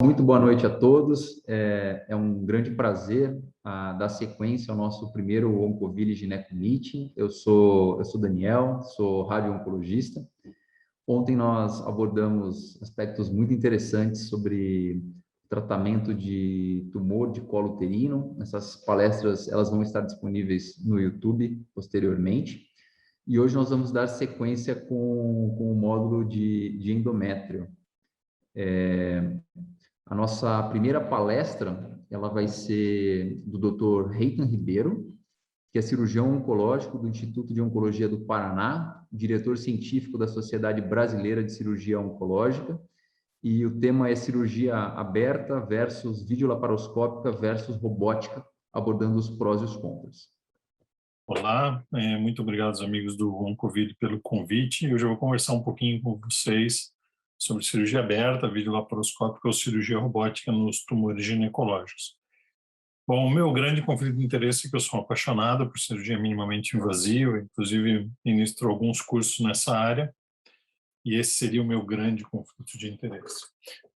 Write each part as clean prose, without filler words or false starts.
Muito boa noite a todos. É um grande prazer dar sequência ao nosso primeiro Oncoville Gineco Meeting. Eu sou Daniel, sou radio-oncologista. Ontem nós abordamos aspectos muito interessantes sobre tratamento de tumor de colo uterino. Essas palestras elas vão estar disponíveis no YouTube posteriormente. E hoje nós vamos dar sequência com o módulo de endométrio. A nossa primeira palestra, ela vai ser do Dr. Reitan Ribeiro, que é cirurgião oncológico do Instituto de Oncologia do Paraná, diretor científico da Sociedade Brasileira de Cirurgia Oncológica, e o tema é cirurgia aberta versus videolaparoscópica versus robótica, abordando os prós e os contras. Olá, muito obrigado aos amigos do Oncoville pelo convite. Hoje eu vou conversar um pouquinho com vocês sobre cirurgia aberta, videolaparoscópica ou cirurgia robótica nos tumores ginecológicos. Bom, o meu grande conflito de interesse é que eu sou apaixonado por cirurgia minimamente invasiva, inclusive ministro alguns cursos nessa área, e esse seria o meu grande conflito de interesse.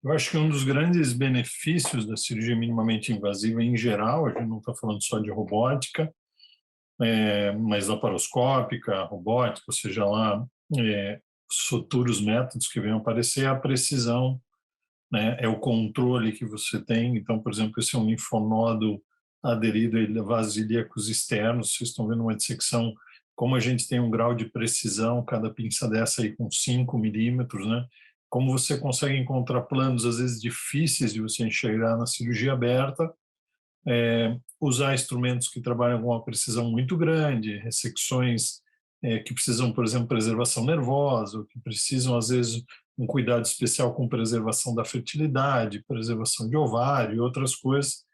Eu acho que um dos grandes benefícios da cirurgia minimamente invasiva em geral, a gente não está falando só de robótica, mas laparoscópica, robótica, ou seja lá, os futuros métodos que venham aparecer, a precisão, né, é o controle que você tem. Então, por exemplo, esse é um linfonodo aderido a vasos ilíacos externos, vocês estão vendo uma dissecção, como a gente tem um grau de precisão, cada pinça dessa aí com 5 milímetros, né? Como você consegue encontrar planos, às vezes difíceis de você enxergar na cirurgia aberta, usar instrumentos que trabalham com uma precisão muito grande, ressecções que precisam, por exemplo, preservação nervosa, ou que precisam, às vezes, um cuidado especial com preservação da fertilidade, preservação de ovário e outras coisas.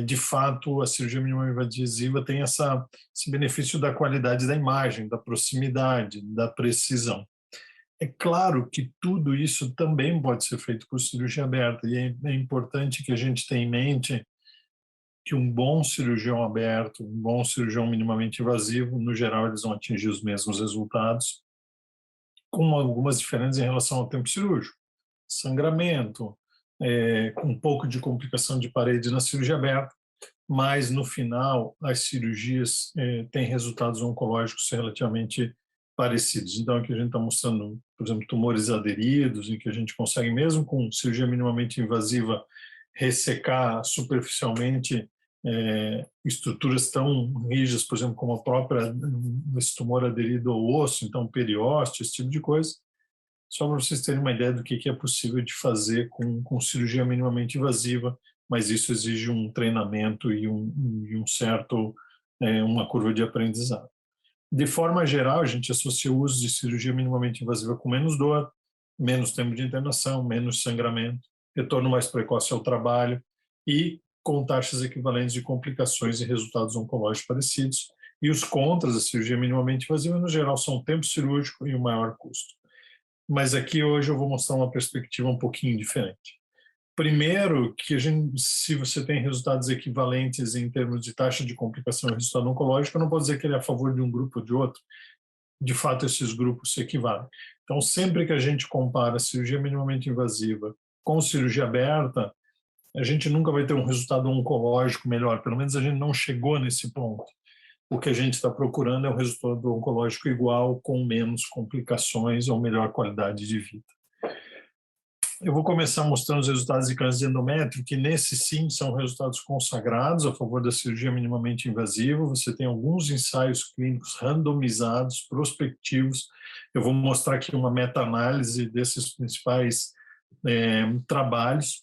De fato, a cirurgia minimamente invasiva tem esse benefício da qualidade da imagem, da proximidade, da precisão. É claro que tudo isso também pode ser feito por cirurgia aberta, e é importante que a gente tenha em mente que um bom cirurgião aberto, um bom cirurgião minimamente invasivo, no geral, eles vão atingir os mesmos resultados, com algumas diferenças em relação ao tempo cirúrgico. Sangramento, com um pouco de complicação de parede na cirurgia aberta, mas, no final, as cirurgias têm resultados oncológicos relativamente parecidos. Então, aqui a gente está mostrando, por exemplo, tumores aderidos, em que a gente consegue, mesmo com cirurgia minimamente invasiva, ressecar superficialmente estruturas tão rígidas, por exemplo, como a própria esse tumor aderido ao osso, então periósteo, esse tipo de coisa, só para vocês terem uma ideia do que é possível de fazer com cirurgia minimamente invasiva, mas isso exige um treinamento e um certo, uma curva de aprendizado. De forma geral, a gente associa o uso de cirurgia minimamente invasiva com menos dor, menos tempo de internação, menos sangramento, retorno mais precoce ao trabalho e com taxas equivalentes de complicações e resultados oncológicos parecidos. E os contras da cirurgia minimamente invasiva, no geral, são o tempo cirúrgico e o maior custo. Mas aqui hoje eu vou mostrar uma perspectiva um pouquinho diferente. Primeiro, que se você tem resultados equivalentes em termos de taxa de complicação e resultado oncológico, eu não posso dizer que ele é a favor de um grupo ou de outro. De fato, esses grupos se equivalem. Então, sempre que a gente compara cirurgia minimamente invasiva com cirurgia aberta, a gente nunca vai ter um resultado oncológico melhor, pelo menos a gente não chegou nesse ponto. O que a gente está procurando é um resultado oncológico igual, com menos complicações ou melhor qualidade de vida. Eu vou começar mostrando os resultados de câncer de endométrio, que nesse sim são resultados consagrados a favor da cirurgia minimamente invasiva. Você tem alguns ensaios clínicos randomizados, prospectivos. Eu vou mostrar aqui uma meta-análise desses principais trabalhos.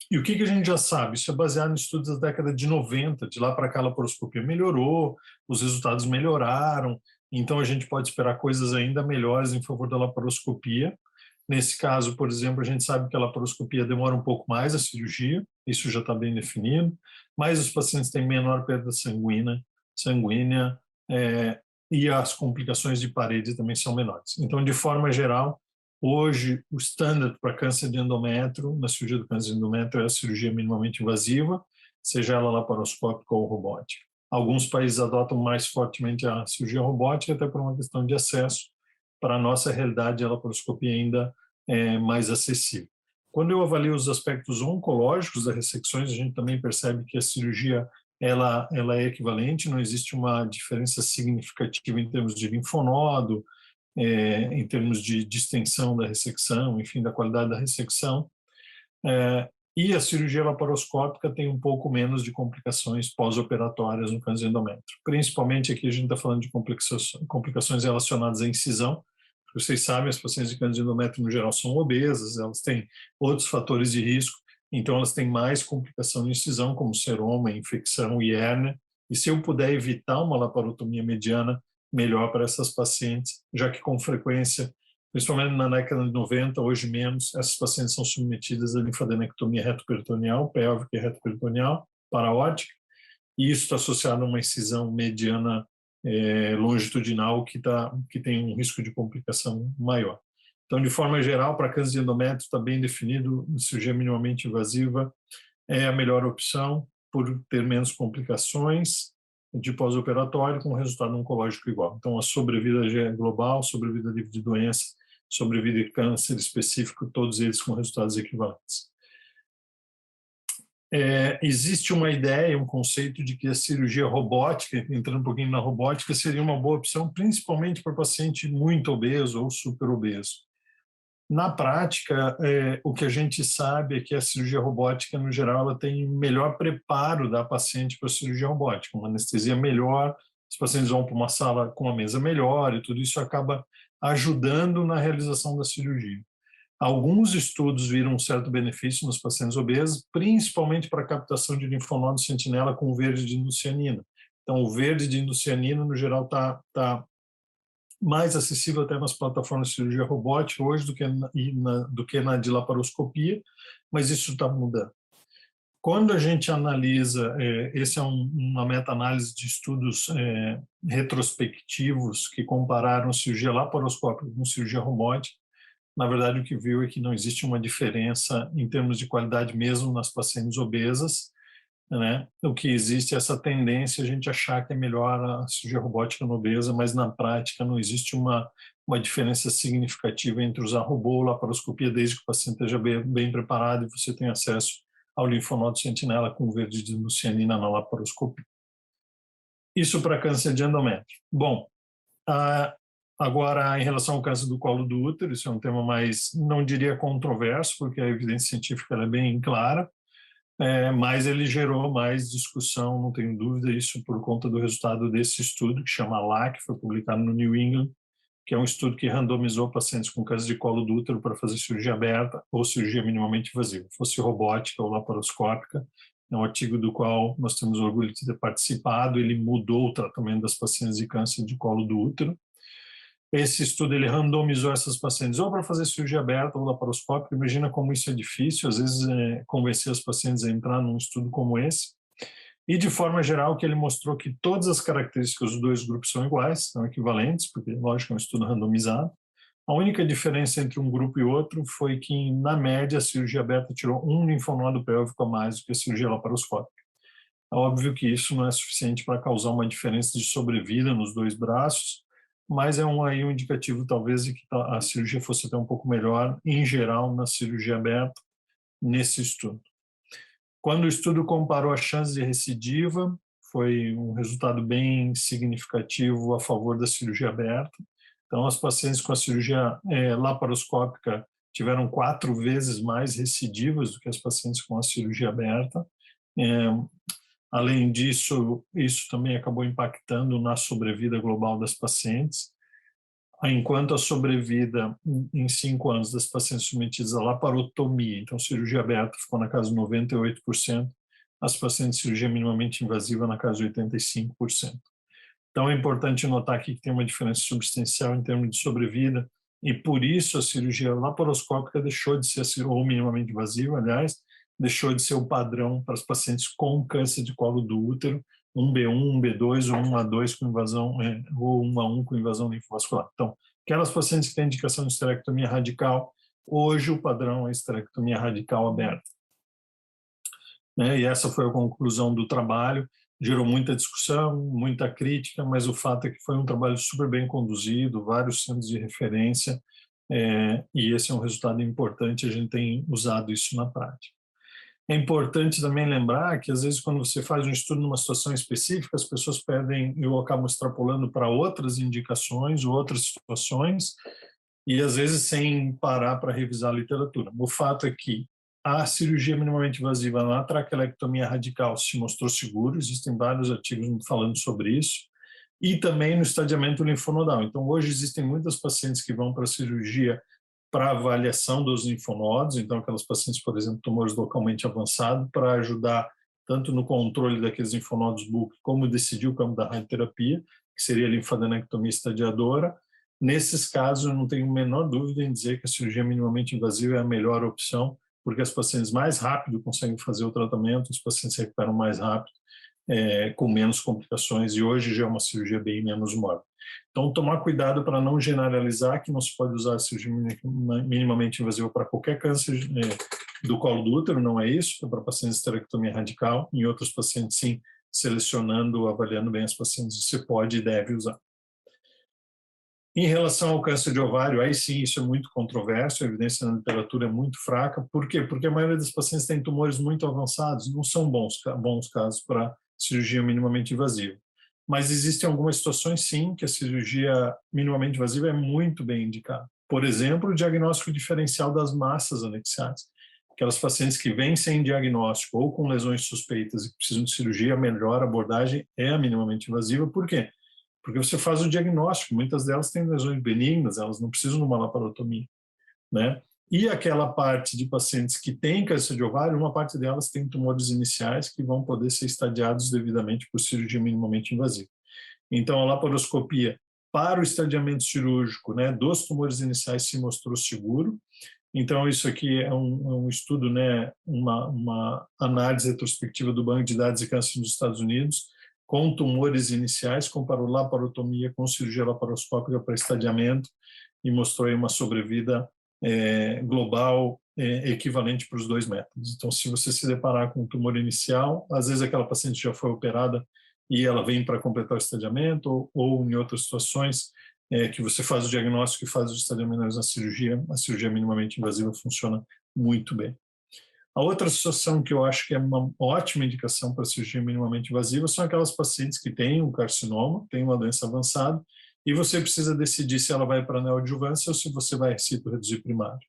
E o que a gente já sabe? Isso é baseado em estudos da década de 90, de lá para cá a laparoscopia melhorou, os resultados melhoraram, então a gente pode esperar coisas ainda melhores em favor da laparoscopia. Nesse caso, por exemplo, a gente sabe que a laparoscopia demora um pouco mais a cirurgia, isso já está bem definido, mas os pacientes têm menor perda sanguínea e as complicações de parede também são menores. Então, de forma geral, hoje, o standard para câncer de endométrio, na cirurgia do câncer de endométrio, é a cirurgia minimamente invasiva, seja ela laparoscópica ou robótica. Alguns países adotam mais fortemente a cirurgia robótica, até por uma questão de acesso. Para a nossa realidade, a laparoscopia ainda é mais acessível. Quando eu avalio os aspectos oncológicos das ressecções, a gente também percebe que a cirurgia ela é equivalente, não existe uma diferença significativa em termos de linfonodo, em termos de distensão da ressecção, enfim, da qualidade da ressecção. E a cirurgia laparoscópica tem um pouco menos de complicações pós-operatórias no câncer de endométrio. Principalmente aqui a gente está falando de complicações relacionadas à incisão. Vocês sabem, as pacientes de câncer de endométrio no geral são obesas, elas têm outros fatores de risco, então elas têm mais complicação de incisão, como seroma, infecção e hérnia. E se eu puder evitar uma laparotomia mediana, melhor para essas pacientes, já que com frequência, principalmente na década de 90, hoje menos, essas pacientes são submetidas à linfadenectomia retoperitoneal, pélvica e retoperitoneal, paraótica, e isso está associado a uma incisão mediana longitudinal que tem um risco de complicação maior. Então, de forma geral, para câncer de endométrio está bem definido, cirurgia minimamente invasiva é a melhor opção por ter menos complicações de pós-operatório com resultado oncológico igual. Então, a sobrevida global, sobrevida livre de doença, sobrevida de câncer específico, todos eles com resultados equivalentes. Existe uma ideia, um conceito de que a cirurgia robótica, entrando um pouquinho na robótica, seria uma boa opção, principalmente para paciente muito obeso ou super obeso. Na prática, o que a gente sabe é que a cirurgia robótica, no geral, ela tem melhor preparo da paciente para a cirurgia robótica, uma anestesia melhor, os pacientes vão para uma sala com uma mesa melhor e tudo isso acaba ajudando na realização da cirurgia. Alguns estudos viram um certo benefício nos pacientes obesos, principalmente para a captação de linfonodo sentinela com verde de indocianina. Então, o verde de indocianina, no geral, está mais acessível até nas plataformas de cirurgia robótica hoje do que na de laparoscopia, mas isso está mudando. Quando a gente analisa, esse é uma meta-análise de estudos retrospectivos que compararam cirurgia laparoscópica com cirurgia robótica, na verdade o que viu é que não existe uma diferença em termos de qualidade mesmo nas pacientes obesas, né? O que existe é essa tendência a gente achar que é melhor a cirurgia robótica no obesa, mas na prática não existe uma diferença significativa entre usar robô ou laparoscopia, desde que o paciente esteja bem preparado e você tenha acesso ao linfonodo sentinela com verde de indocianina na laparoscopia. Isso para câncer de endométrio. Bom, agora em relação ao câncer do colo do útero, isso é um tema mais, não diria controverso, porque a evidência científica é bem clara, mas ele gerou mais discussão, não tenho dúvida, isso por conta do resultado desse estudo, que chama LAC, que foi publicado no New England, que é um estudo que randomizou pacientes com câncer de colo do útero para fazer cirurgia aberta ou cirurgia minimamente invasiva, fosse robótica ou laparoscópica. É um artigo do qual nós temos orgulho de ter participado, ele mudou o tratamento das pacientes de câncer de colo do útero. Esse estudo ele randomizou essas pacientes ou para fazer cirurgia aberta ou laparoscópica. Imagina como isso é difícil, às vezes, convencer as pacientes a entrar num estudo como esse. E, de forma geral, que ele mostrou que todas as características dos dois grupos são iguais, são equivalentes, porque, lógico, é um estudo randomizado. A única diferença entre um grupo e outro foi que, na média, a cirurgia aberta tirou um linfonodo pélvico a mais do que a cirurgia laparoscópica. É óbvio que isso não é suficiente para causar uma diferença de sobrevida nos dois braços, mas é um indicativo, talvez, de que a cirurgia fosse até um pouco melhor, em geral, na cirurgia aberta, nesse estudo. Quando o estudo comparou a chance de recidiva, foi um resultado bem significativo a favor da cirurgia aberta. Então, as pacientes com a cirurgia laparoscópica tiveram 4 vezes mais recidivas do que as pacientes com a cirurgia aberta. Além disso, isso também acabou impactando na sobrevida global das pacientes. Enquanto a sobrevida em 5 anos das pacientes submetidas à laparotomia, então cirurgia aberta, ficou na casa de 98%, as pacientes de cirurgia minimamente invasiva na casa de 85%. Então é importante notar aqui que tem uma diferença substancial em termos de sobrevida, e por isso a cirurgia laparoscópica deixou de ser, ou minimamente invasiva, aliás, deixou de ser o padrão para as pacientes com câncer de colo do útero, 1B1, 1B2 ou 1A2 com invasão, ou 1A1 com invasão linfovascular. Então, aquelas pacientes que têm indicação de esterectomia radical, hoje o padrão é esterectomia radical aberta. E essa foi a conclusão do trabalho, gerou muita discussão, muita crítica, mas o fato é que foi um trabalho super bem conduzido, vários centros de referência, e esse é um resultado importante, a gente tem usado isso na prática. É importante também lembrar que, às vezes, quando você faz um estudo numa situação específica, as pessoas pedem, eu acabo extrapolando para outras indicações, outras situações, e às vezes sem parar para revisar a literatura. O fato é que a cirurgia minimamente invasiva na traquelectomia radical se mostrou seguro, existem vários artigos falando sobre isso, e também no estadiamento linfonodal. Então, hoje existem muitas pacientes que vão para a cirurgia para avaliação dos linfonodos, então aquelas pacientes, por exemplo, tumores localmente avançados, para ajudar tanto no controle daqueles linfonodos bulk, como decidir o campo da radioterapia, que seria a linfadenectomia estadiadora. Nesses casos, eu não tenho a menor dúvida em dizer que a cirurgia minimamente invasiva é a melhor opção, porque as pacientes mais rápido conseguem fazer o tratamento, os pacientes se recuperam mais rápido, com menos complicações, e hoje já é uma cirurgia bem menos mórbida. Então, tomar cuidado para não generalizar que não se pode usar a cirurgia minimamente invasiva para qualquer câncer do colo do útero, não é isso, é para pacientes de esterectomia radical, em outros pacientes sim, selecionando, avaliando bem as pacientes, você pode e deve usar. Em relação ao câncer de ovário, aí sim, isso é muito controverso, a evidência na literatura é muito fraca. Por quê? Porque a maioria dos pacientes tem tumores muito avançados, não são bons casos para cirurgia minimamente invasiva. Mas existem algumas situações, sim, que a cirurgia minimamente invasiva é muito bem indicada. Por exemplo, o diagnóstico diferencial das massas anexiais. Aquelas pacientes que vêm sem diagnóstico ou com lesões suspeitas e precisam de cirurgia, a melhor abordagem é a minimamente invasiva. Por quê? Porque você faz o diagnóstico, muitas delas têm lesões benignas, elas não precisam de uma laparotomia, né? E aquela parte de pacientes que têm câncer de ovário, uma parte delas tem tumores iniciais que vão poder ser estadiados devidamente por cirurgia minimamente invasiva. Então, a laparoscopia para o estadiamento cirúrgico, né, dos tumores iniciais se mostrou seguro. Então, isso aqui é um estudo, né, uma análise retrospectiva do Banco de Dados de Câncer dos Estados Unidos, com tumores iniciais, comparou laparotomia com cirurgia laparoscópica para estadiamento e mostrou aí uma sobrevida global equivalente para os dois métodos. Então, se você se deparar com um tumor inicial, às vezes aquela paciente já foi operada e ela vem para completar o estadiamento, ou em outras situações que você faz o diagnóstico e faz o estadiamento na cirurgia, a cirurgia minimamente invasiva funciona muito bem. A outra situação que eu acho que é uma ótima indicação para a cirurgia minimamente invasiva são aquelas pacientes que têm um carcinoma, têm uma doença avançada, e você precisa decidir se ela vai para a neoadjuvância ou se você vai cito-reduzir primário.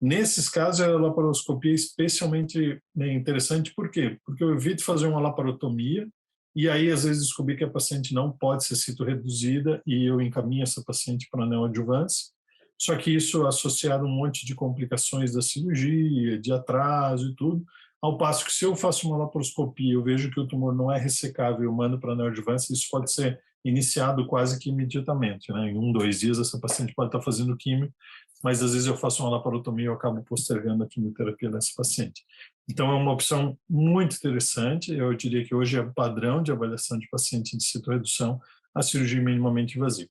Nesses casos, a laparoscopia é especialmente interessante, por quê? Porque eu evito fazer uma laparotomia, e aí às vezes descobri que a paciente não pode ser cito-reduzida, e eu encaminho essa paciente para a neoadjuvância. Só que isso associado a um monte de complicações da cirurgia, de atraso e tudo, ao passo que se eu faço uma laparoscopia, eu vejo que o tumor não é ressecável, eu mando para a neoadjuvância, isso pode ser iniciado quase que imediatamente, né? Em 1, 2 dias essa paciente pode estar fazendo químio, mas às vezes eu faço uma laparotomia e eu acabo postergando a quimioterapia dessa paciente. Então é uma opção muito interessante, eu diria que hoje é padrão de avaliação de paciente de citoredução a cirurgia minimamente invasiva.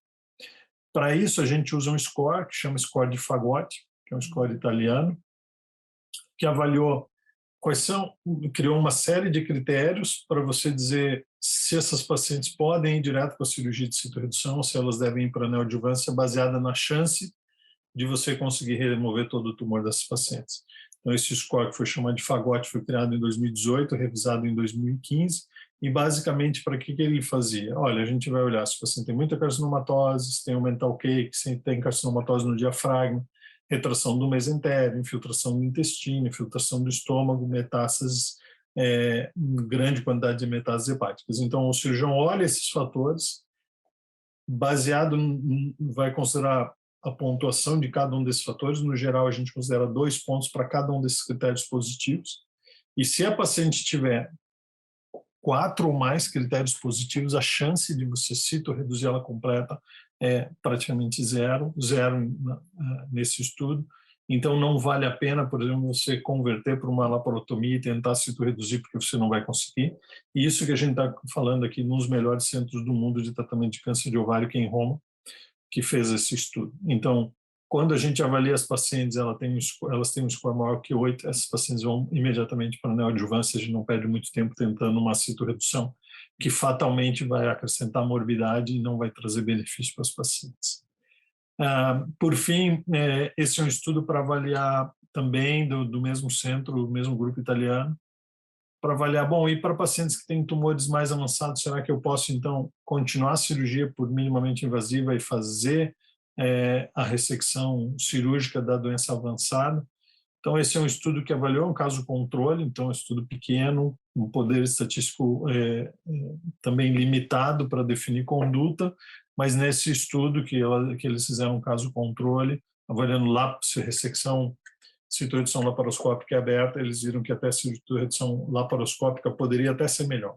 Para isso, a gente usa um score que chama score de Fagotti, que é um score italiano, que avaliou criou uma série de critérios para você dizer se essas pacientes podem ir direto para a cirurgia de citoredução ou se elas devem ir para a neoadjuvância, baseada na chance de você conseguir remover todo o tumor dessas pacientes. Então, esse score que foi chamado de Fagotti foi criado em 2018, revisado em 2015, e basicamente para que ele fazia? Olha, a gente vai olhar se o paciente tem muita carcinomatose, se tem um mental cake, se tem carcinomatose no diafragma, retração do mesentério, infiltração do intestino, infiltração do estômago, metástases, grande quantidade de metástases hepáticas. Então, o cirurgião olha esses fatores, vai considerar a pontuação de cada um desses fatores. No geral, a gente considera 2 pontos para cada um desses critérios positivos. E se a paciente tiver 4 ou mais critérios positivos, a chance de você reduzir ela completa é praticamente zero nesse estudo. Então, não vale a pena, por exemplo, você converter para uma laparotomia e tentar reduzir, porque você não vai conseguir. E isso que a gente está falando aqui nos melhores centros do mundo de tratamento de câncer de ovário, que é em Roma, que fez esse estudo. Então, quando a gente avalia as pacientes, elas têm um score maior que 8, essas pacientes vão imediatamente para a neoadjuvância, a gente não perde muito tempo tentando uma citoredução, que fatalmente vai acrescentar morbidade e não vai trazer benefício para os pacientes. Por fim, esse é um estudo para avaliar também do mesmo centro, do mesmo grupo italiano, para avaliar, bom, e para pacientes que têm tumores mais avançados, será que eu posso, então, continuar a cirurgia por minimamente invasiva e fazer a ressecção cirúrgica da doença avançada? Então, esse é um estudo que avaliou um caso controle, então, um estudo pequeno, um poder estatístico também limitado para definir conduta, mas nesse estudo que eles fizeram um caso controle, avaliando ressecção citoredução laparoscópica aberta, eles viram que até citoredução laparoscópica poderia até ser melhor.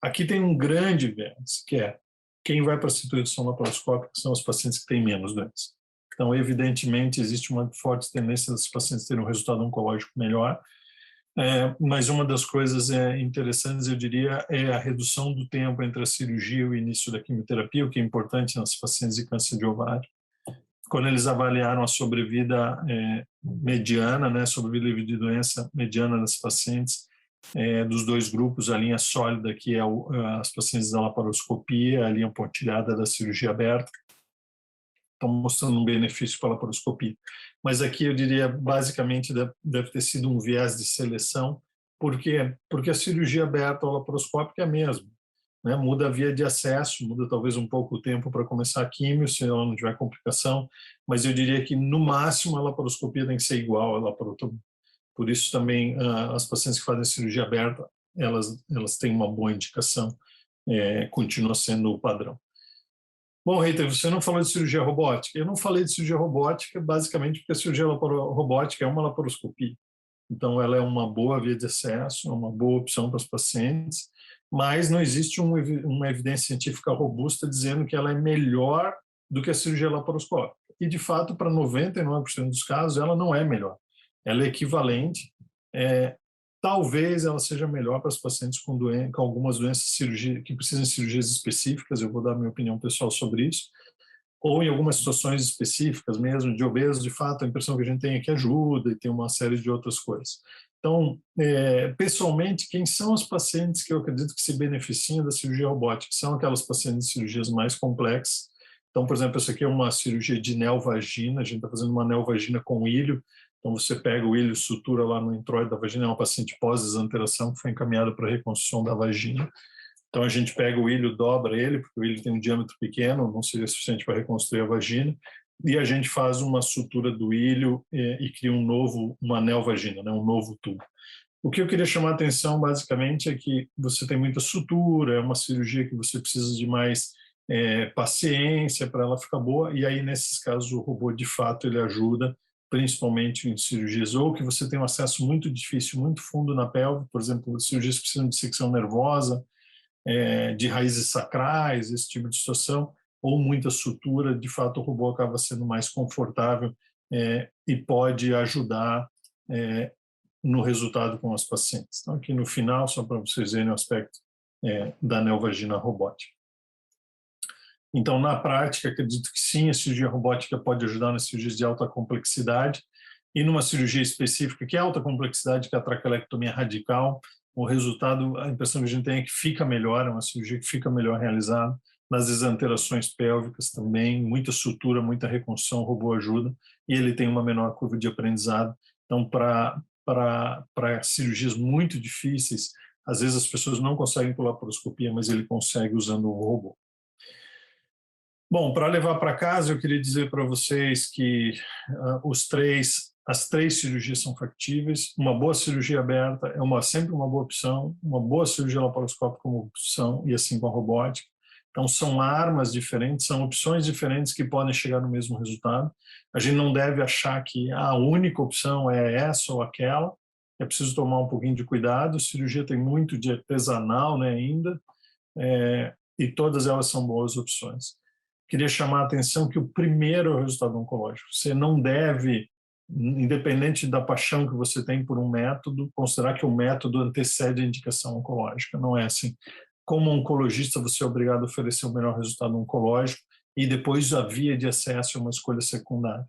Aqui tem um grande viés, que é quem vai para a citoredução laparoscópica são os pacientes que têm menos doença. Então, evidentemente, existe uma forte tendência dos pacientes terem um resultado oncológico melhor, mas uma das coisas interessantes, eu diria, é a redução do tempo entre a cirurgia e o início da quimioterapia, o que é importante nas pacientes de câncer de ovário. Quando eles avaliaram a sobrevida mediana, né, sobrevida de doença mediana das pacientes, dos dois grupos, a linha sólida, que é as pacientes da laparoscopia, a linha pontilhada da cirurgia aberta, estão mostrando um benefício para a laparoscopia. Mas aqui eu diria, basicamente, deve ter sido um viés de seleção. Por quê? Porque a cirurgia aberta ou laparoscópica é a mesma. Né? Muda a via de acesso, muda talvez um pouco o tempo para começar a químio, se ela não tiver complicação, mas eu diria que, no máximo, a laparoscopia tem que ser igual à laparotomia. Por isso, também, as pacientes que fazem cirurgia aberta, elas têm uma boa indicação, continua sendo o padrão. Bom, Reiter, você não falou de cirurgia robótica. Eu não falei de cirurgia robótica basicamente porque a cirurgia robótica é uma laparoscopia. Então, ela é uma boa via de acesso, é uma boa opção para os pacientes, mas não existe uma evidência científica robusta dizendo que ela é melhor do que a cirurgia laparoscópica. E, de fato, para 99% dos casos, ela não é melhor. Ela é equivalente. Talvez ela seja melhor para os pacientes com algumas doenças que precisam de cirurgias específicas, eu vou dar minha opinião pessoal sobre isso, ou em algumas situações específicas mesmo, de obeso, de fato, a impressão que a gente tem é que ajuda e tem uma série de outras coisas. Então, pessoalmente, quem são os pacientes que eu acredito que se beneficiam da cirurgia robótica? São aquelas pacientes de cirurgias mais complexas. Então, por exemplo, essa aqui é uma cirurgia de neovagina, a gente está fazendo uma neovagina com ilho. Então, você pega o ilho, sutura lá no introito da vagina, é uma paciente pós-desanteração que foi encaminhada para a reconstrução da vagina. Então, a gente pega o ilho, dobra ele, porque o ilho tem um diâmetro pequeno, não seria suficiente para reconstruir a vagina, e a gente faz uma sutura do ilho e cria uma neovagina, né, um novo tubo. O que eu queria chamar a atenção, basicamente, é que você tem muita sutura, é uma cirurgia que você precisa de mais paciência para ela ficar boa, e aí, nesses casos, o robô, de fato, ele ajuda, principalmente em cirurgias, ou que você tem um acesso muito difícil, muito fundo na pelve, por exemplo, cirurgias que precisam de dissecção nervosa, de raízes sacrais, esse tipo de situação, ou muita sutura, de fato o robô acaba sendo mais confortável e pode ajudar no resultado com as pacientes. Então, aqui no final, só para vocês verem o aspecto da neovagina robótica. Então, na prática, acredito que sim, a cirurgia robótica pode ajudar nas cirurgias de alta complexidade e numa cirurgia específica, que é alta complexidade, que é a traquelectomia radical, o resultado, a impressão que a gente tem é que fica melhor, é uma cirurgia que fica melhor realizada. Nas desanterações pélvicas também, muita sutura, muita reconstrução, o robô ajuda, e ele tem uma menor curva de aprendizado. Então, para cirurgias muito difíceis, às vezes as pessoas não conseguem por laparoscopia, mas ele consegue usando o robô. Bom, para levar para casa, eu queria dizer para vocês que as três cirurgias são factíveis. Uma boa cirurgia aberta é sempre uma boa opção, uma boa cirurgia laparoscópica como opção, e assim com a robótica. Então, são armas diferentes, são opções diferentes que podem chegar no mesmo resultado. A gente não deve achar que a única opção é essa ou aquela. É preciso tomar um pouquinho de cuidado. A cirurgia tem muito de artesanal, né, ainda, e todas elas são boas opções. Queria chamar a atenção que o primeiro é o resultado oncológico. Você não deve, independente da paixão que você tem por um método, considerar que o método antecede a indicação oncológica. Não é assim. Como oncologista, você é obrigado a oferecer o melhor resultado oncológico e depois a via de acesso é uma escolha secundária.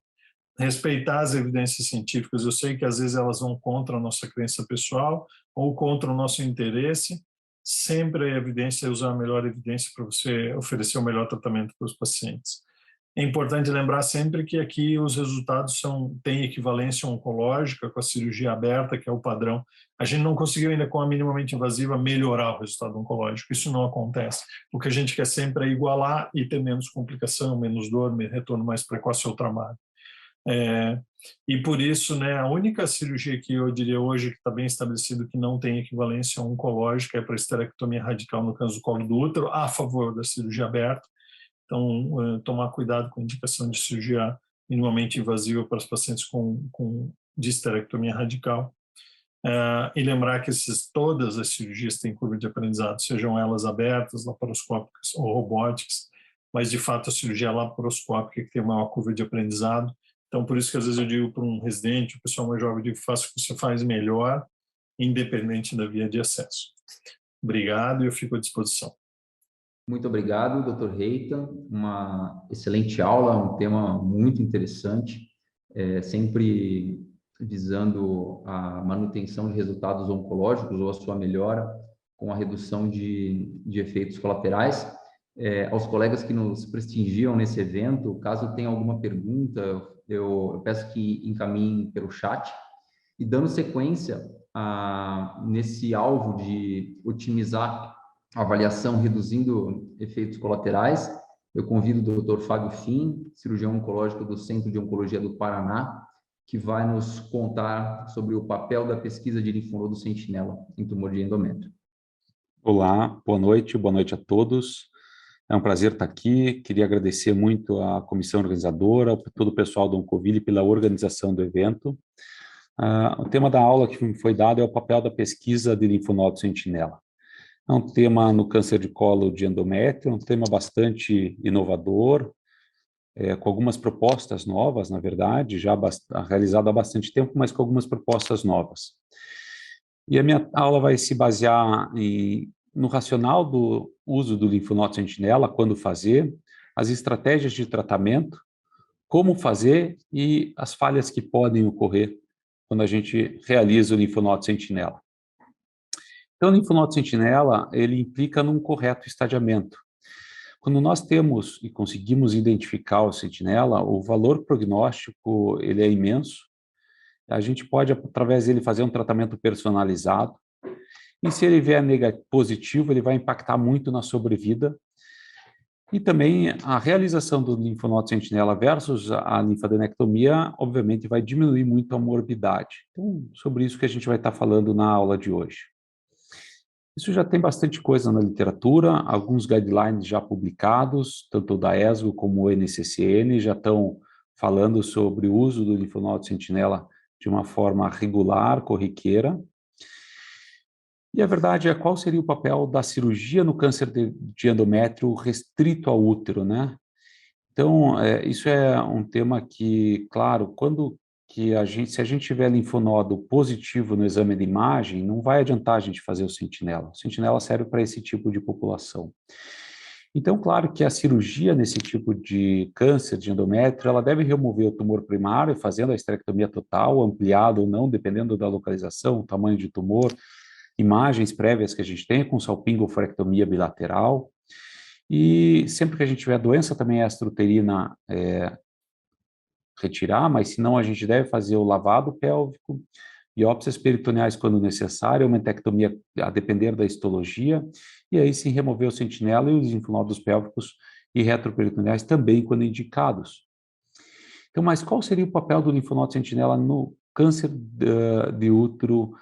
Respeitar as evidências científicas. Eu sei que às vezes elas vão contra a nossa crença pessoal ou contra o nosso interesse. Sempre a evidência é usar a melhor evidência para você oferecer o melhor tratamento para os pacientes. É importante lembrar sempre que aqui os resultados têm equivalência oncológica com a cirurgia aberta, que é o padrão. A gente não conseguiu ainda, com a minimamente invasiva, melhorar o resultado oncológico. Isso não acontece. O que a gente quer sempre é igualar e ter menos complicação, menos dor, retorno mais precoce ao trabalho. E por isso, né, a única cirurgia que eu diria hoje que está bem estabelecido que não tem equivalência oncológica é para esterectomia radical no câncer do colo do útero, a favor da cirurgia aberta. Então, tomar cuidado com a indicação de cirurgia minimamente invasiva para os pacientes de esterectomia radical. E lembrar que todas as cirurgias têm curva de aprendizado, sejam elas abertas, laparoscópicas ou robóticas, mas de fato a cirurgia laparoscópica que tem maior curva de aprendizado. Então, por isso que às vezes eu digo para um residente, o pessoal mais jovem, eu digo, faça o que você faz melhor, independente da via de acesso. Obrigado e eu fico à disposição. Muito obrigado, Dr. Reita. Uma excelente aula, um tema muito interessante, sempre visando a manutenção de resultados oncológicos ou a sua melhora com a redução de efeitos colaterais. Aos colegas que nos prestigiam nesse evento, caso tenha alguma pergunta, eu peço que encaminhem pelo chat. E dando sequência nesse alvo de otimizar a avaliação, reduzindo efeitos colaterais, eu convido o Dr. Fábio Fim, cirurgião oncológico do Centro de Oncologia do Paraná, que vai nos contar sobre o papel da pesquisa de linfonodo sentinela em tumor de endométrio. Olá, boa noite a todos. É um prazer estar aqui. Queria agradecer muito à comissão organizadora, todo o pessoal do Oncoville pela organização do evento. O tema da aula que me foi dado é o papel da pesquisa de linfonodo sentinela. É um tema no câncer de colo de endométrio, um tema bastante inovador, com algumas propostas novas, na verdade, já realizado há bastante tempo, mas com algumas propostas novas. E a minha aula vai se basear no racional do uso do linfonodo sentinela, quando fazer, as estratégias de tratamento, como fazer e as falhas que podem ocorrer quando a gente realiza o linfonodo sentinela. Então, o linfonodo sentinela, ele implica num correto estadiamento. Quando nós temos e conseguimos identificar o sentinela, o valor prognóstico, ele é imenso. A gente pode, através dele, fazer um tratamento personalizado. E se ele vier positivo, ele vai impactar muito na sobrevida. E também a realização do linfonodo sentinela versus a linfadenectomia, obviamente, vai diminuir muito a morbidade. Então, sobre isso que a gente vai estar falando na aula de hoje. Isso já tem bastante coisa na literatura, alguns guidelines já publicados, tanto da ESGO como o NCCN, já estão falando sobre o uso do linfonodo sentinela de uma forma regular, corriqueira. E a verdade é, qual seria o papel da cirurgia no câncer de endométrio restrito ao útero, né? Então, isso é um tema que, claro, se a gente tiver linfonodo positivo no exame de imagem, não vai adiantar a gente fazer o sentinela. O sentinela serve para esse tipo de população. Então, claro que a cirurgia nesse tipo de câncer de endométrio, ela deve remover o tumor primário, fazendo a esterectomia total, ampliada ou não, dependendo da localização, tamanho de tumor, imagens prévias que a gente tem com salpingoforectomia bilateral. E sempre que a gente tiver doença também extrauterina, retirar, mas se não a gente deve fazer o lavado pélvico, biópsias peritoneais quando necessário, uma entectomia a depender da histologia, e aí sim remover o sentinela e os linfonodos pélvicos e retroperitoneais também quando indicados. Então, mas qual seria o papel do linfonodo sentinela no câncer de útero,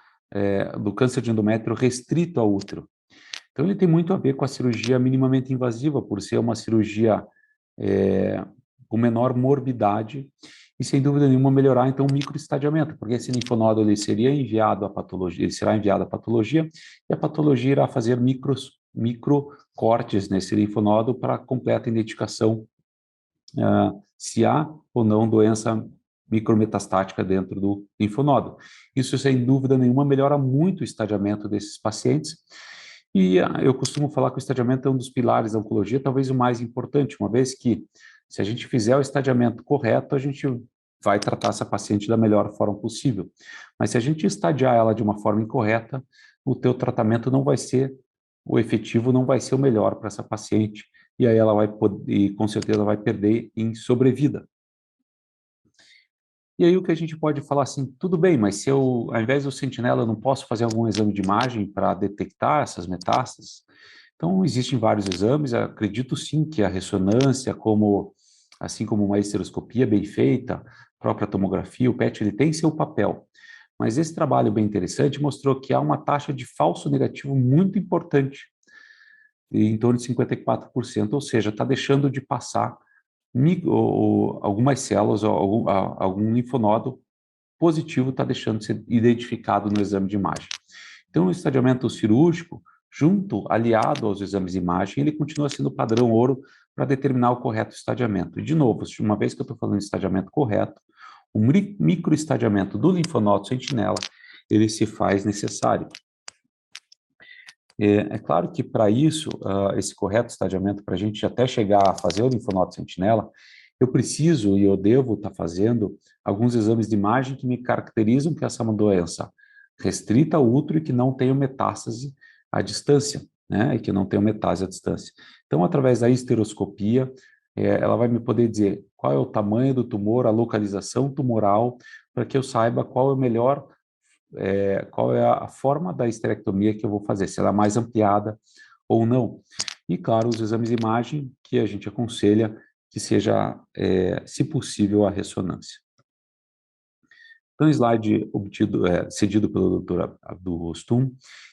do câncer de endométrio restrito ao útero? Então, ele tem muito a ver com a cirurgia minimamente invasiva, por ser uma cirurgia com menor morbidade e, sem dúvida nenhuma, melhorar, então, o microestadiamento, porque esse linfonodo ele será enviado à patologia e a patologia irá fazer microcortes nesse linfonodo para completa identificação se há ou não doença micrometastática dentro do linfonodo. Isso, sem dúvida nenhuma, melhora muito o estadiamento desses pacientes. E eu costumo falar que o estadiamento é um dos pilares da oncologia, talvez o mais importante, uma vez que, se a gente fizer o estadiamento correto, a gente vai tratar essa paciente da melhor forma possível. Mas se a gente estadiar ela de uma forma incorreta, o teu tratamento não vai ser o efetivo, não vai ser o melhor para essa paciente, e aí ela vai poder, e com certeza vai perder em sobrevida. E aí o que a gente pode falar assim, tudo bem, mas se eu, ao invés do sentinela, eu não posso fazer algum exame de imagem para detectar essas metástases? Então, existem vários exames, acredito sim que a ressonância, assim como uma esteroscopia bem feita, a própria tomografia, o PET, ele tem seu papel. Mas esse trabalho bem interessante mostrou que há uma taxa de falso negativo muito importante, em torno de 54%, ou seja, está deixando de passar algumas células, ou algum linfonodo positivo está deixando de ser identificado no exame de imagem. Então, o estadiamento cirúrgico, aliado aos exames de imagem, ele continua sendo o padrão ouro para determinar o correto estadiamento. E, de novo, uma vez que eu estou falando de estadiamento correto, o microestadiamento do linfonodo sentinela, ele se faz necessário. É claro que para isso, esse correto estadiamento, para a gente até chegar a fazer o linfonodo sentinela, eu preciso e eu devo estar fazendo alguns exames de imagem que me caracterizam que essa é uma doença restrita ao útero e que não tenha metástase à distância, né? E que não tenha metástase à distância. Então, através da esteroscopia, ela vai me poder dizer qual é o tamanho do tumor, a localização tumoral, para que eu saiba qual é o melhor qual é a forma da esterectomia que eu vou fazer, se ela é mais ampliada ou não. E, claro, os exames de imagem que a gente aconselha que seja, se possível, a ressonância. Então, slide cedido pelo Dr. Abdul Rostum,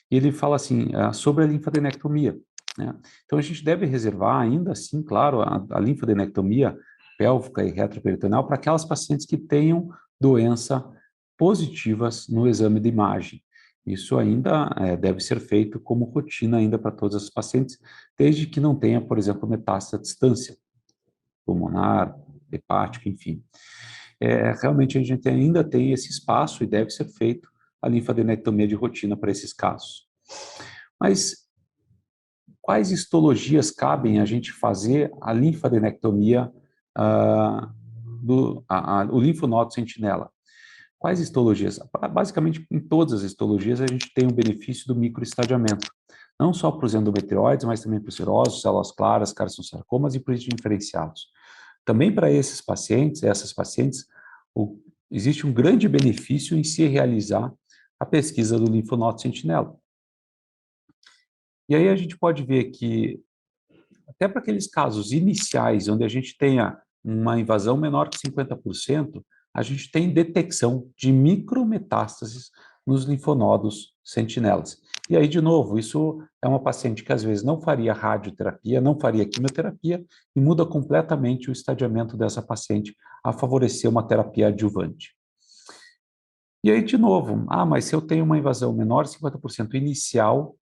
e ele fala assim, sobre a linfadenectomia, né? Então, a gente deve reservar, ainda assim, claro, a linfadenectomia pélvica e retroperitoneal para aquelas pacientes que tenham doença positivas no exame de imagem. Isso ainda deve ser feito como rotina ainda para todas as pacientes, desde que não tenha, por exemplo, metástase à distância, pulmonar, hepática, enfim. Realmente a gente ainda tem esse espaço e deve ser feito a linfadenectomia de rotina para esses casos. Mas quais histologias cabem a gente fazer a linfadenectomia o linfonodo sentinela? Quais histologias? Basicamente, em todas as histologias, a gente tem o benefício do microestadiamento. Não só para os endometrióides, mas também para os serosos, células claras, carcinosarcomas e para os diferenciados. Também para essas pacientes, existe um grande benefício em se realizar a pesquisa do linfonodo sentinela. E aí a gente pode ver que, até para aqueles casos iniciais, onde a gente tenha uma invasão menor que 50%, a gente tem detecção de micrometástases nos linfonodos sentinelas. E aí, de novo, isso é uma paciente que às vezes não faria radioterapia, não faria quimioterapia, e muda completamente o estadiamento dessa paciente a favorecer uma terapia adjuvante. E aí, de novo, mas se eu tenho uma invasão menor de 50% inicial,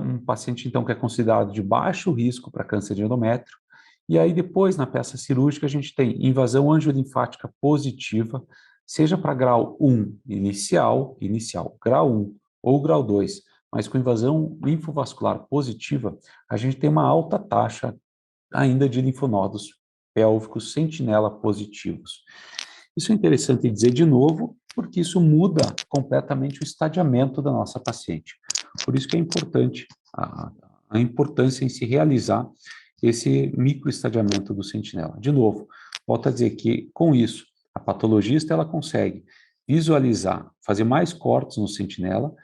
um paciente, então, que é considerado de baixo risco para câncer de endométrio, e aí depois, na peça cirúrgica, a gente tem invasão angiolinfática positiva, seja para grau 1 inicial, grau 1 ou grau 2, mas com invasão linfovascular positiva, a gente tem uma alta taxa ainda de linfonodos pélvicos sentinela positivos. Isso é interessante dizer de novo, porque isso muda completamente o estadiamento da nossa paciente. Por isso que é importante a importância em se realizar esse microestadiamento do sentinela. De novo, volto a dizer que, com isso, a patologista ela consegue visualizar, fazer mais cortes no sentinela,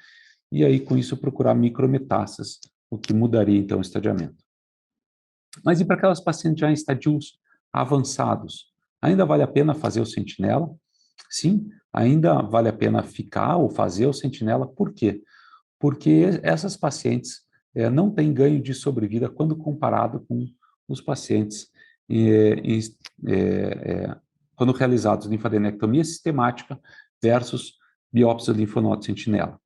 e aí, com isso, procurar micrometástases, o que mudaria, então, o estadiamento. Mas e para aquelas pacientes já em estadios avançados? Ainda vale a pena fazer o sentinela? Sim, ainda vale a pena ficar ou fazer o sentinela. Por quê? Porque essas pacientes não têm ganho de sobrevida quando comparado com os pacientes quando realizados linfadenectomia sistemática versus biópsia do linfonodo sentinela.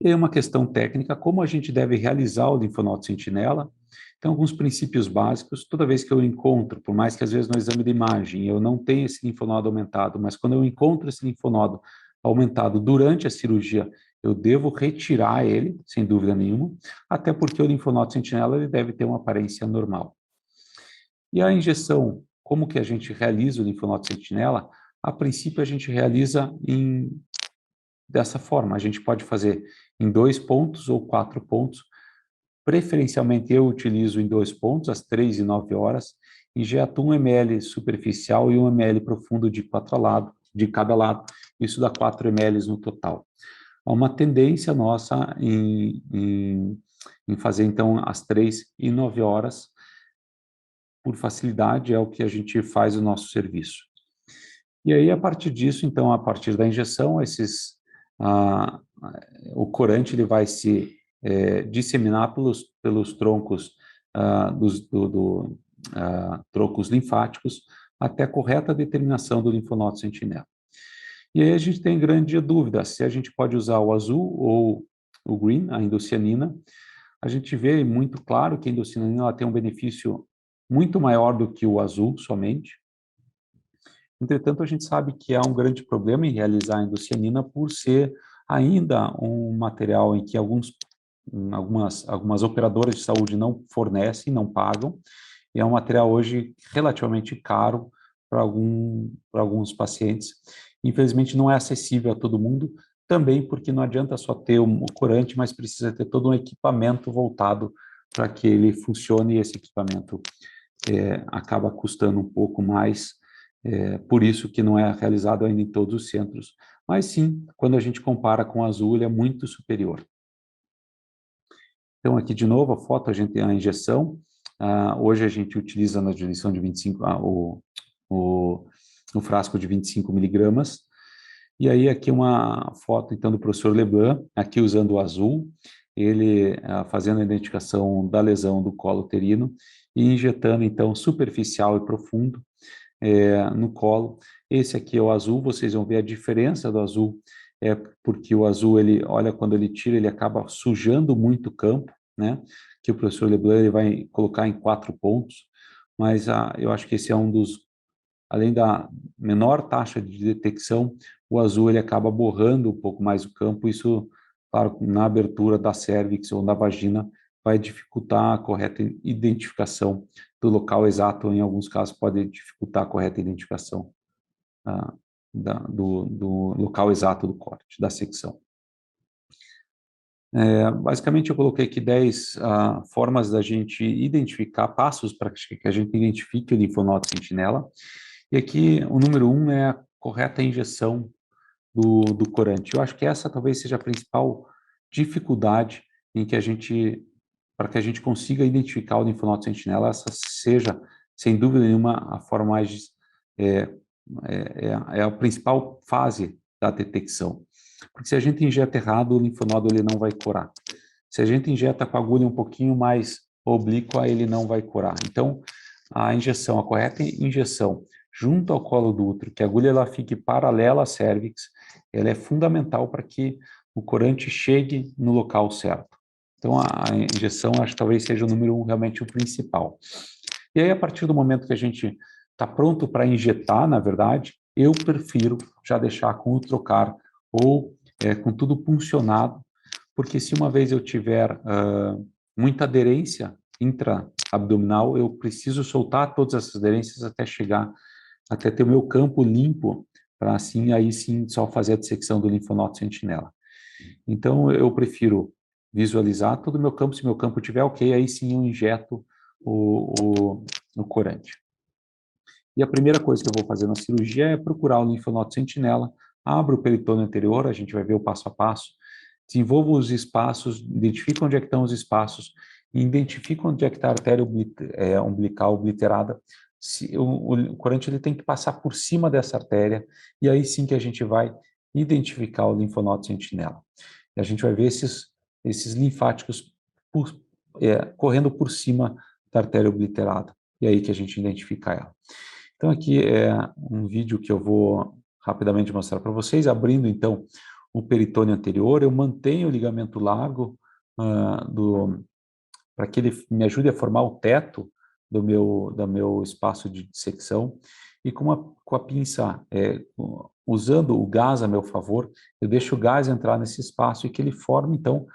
E uma questão técnica, como a gente deve realizar o linfonodo sentinela? Então, alguns princípios básicos, toda vez que eu encontro, por mais que às vezes no exame de imagem eu não tenha esse linfonodo aumentado, mas quando eu encontro esse linfonodo aumentado durante a cirurgia, eu devo retirar ele, sem dúvida nenhuma, até porque o linfonodo sentinela ele deve ter uma aparência normal. E a injeção, como que a gente realiza o linfonodo sentinela? A princípio, a gente realiza dessa forma. A gente pode fazer em 2 pontos ou 4 pontos, Preferencialmente eu utilizo em 2 pontos, às 3 e 9 horas, injeto 1 ml superficial e 1 ml profundo de cada lado, isso dá 4 ml no total. Há uma tendência nossa em fazer, então, às 3 e 9 horas, por facilidade, é o que a gente faz o nosso serviço. E aí, a partir disso, então, a partir da injeção, o corante ele vai se disseminar pelos troncos troncos linfáticos até a correta determinação do linfonodo sentinela. E aí a gente tem grande dúvida se a gente pode usar o azul ou o green, a indocianina. A gente vê muito claro que a indocianina ela tem um benefício muito maior do que o azul somente. Entretanto, a gente sabe que há um grande problema em realizar a indocianina por ser ainda um material em que algumas operadoras de saúde não fornecem, não pagam, e é um material hoje relativamente caro para alguns pacientes. Infelizmente, não é acessível a todo mundo, também porque não adianta só ter o corante, mas precisa ter todo um equipamento voltado para que ele funcione, e esse equipamento acaba custando um pouco mais, por isso que não é realizado ainda em todos os centros. Mas sim, quando a gente compara com o azul, ele é muito superior. Então, aqui de novo, a foto, a gente tem a injeção. Hoje a gente utiliza na diluição de 25, o frasco de 25 miligramas. E aí aqui uma foto, então, do professor Leblanc, aqui usando o azul, ele fazendo a identificação da lesão do colo uterino e injetando, então, superficial e profundo no colo. Esse aqui é o azul, vocês vão ver a diferença do azul, porque o azul, ele, olha, quando ele tira, ele acaba sujando muito o campo, né? Que o professor Leblanc ele vai colocar em 4 pontos, mas eu acho que esse é um dos, além da menor taxa de detecção, o azul ele acaba borrando um pouco mais o campo, isso, claro, na abertura da cervix ou da vagina, vai dificultar a correta identificação do local exato, ou em alguns casos pode dificultar a correta identificação do local exato do corte, da secção. Basicamente, eu coloquei aqui 10 formas da gente identificar, passos para que a gente identifique o linfonodo sentinela. E aqui, o número 1 é a correta injeção do corante. Eu acho que essa talvez seja a principal dificuldade para que a gente consiga identificar o linfonodo sentinela, essa seja, sem dúvida nenhuma, a forma mais, a principal fase da detecção. Porque se a gente injeta errado, o linfonodo ele não vai curar. Se a gente injeta com a agulha um pouquinho mais oblíqua, ele não vai curar. Então, a correta injeção junto ao colo do útero, que a agulha ela fique paralela à cervix, ela é fundamental para que o corante chegue no local certo. Então, a injeção, acho que talvez seja o número 1, realmente o principal. E aí, a partir do momento que a gente está pronto para injetar, na verdade, eu prefiro já deixar com o trocar ou com tudo puncionado, porque se uma vez eu tiver muita aderência intra-abdominal, eu preciso soltar todas essas aderências até ter o meu campo limpo, para assim, aí sim, só fazer a dissecção do linfonodo sentinela. Então, eu prefiro visualizar todo o meu campo, se meu campo estiver ok, aí sim eu injeto o corante. E a primeira coisa que eu vou fazer na cirurgia é procurar o linfonodo sentinela, abro o peritônio anterior, a gente vai ver o passo a passo, desenvolvo os espaços, identifico onde é que estão os espaços, identifico onde é que está a artéria umbilical obliterada. O corante ele tem que passar por cima dessa artéria, e aí sim que a gente vai identificar o linfonodo sentinela. E a gente vai ver esses linfáticos correndo por cima da artéria obliterada, e aí que a gente identifica ela. Então aqui é um vídeo que eu vou rapidamente mostrar para vocês, abrindo então o peritônio anterior, eu mantenho o ligamento largo para que ele me ajude a formar o teto do meu espaço de dissecção, e com a pinça, usando o gás a meu favor, eu deixo o gás entrar nesse espaço e que ele forme, então,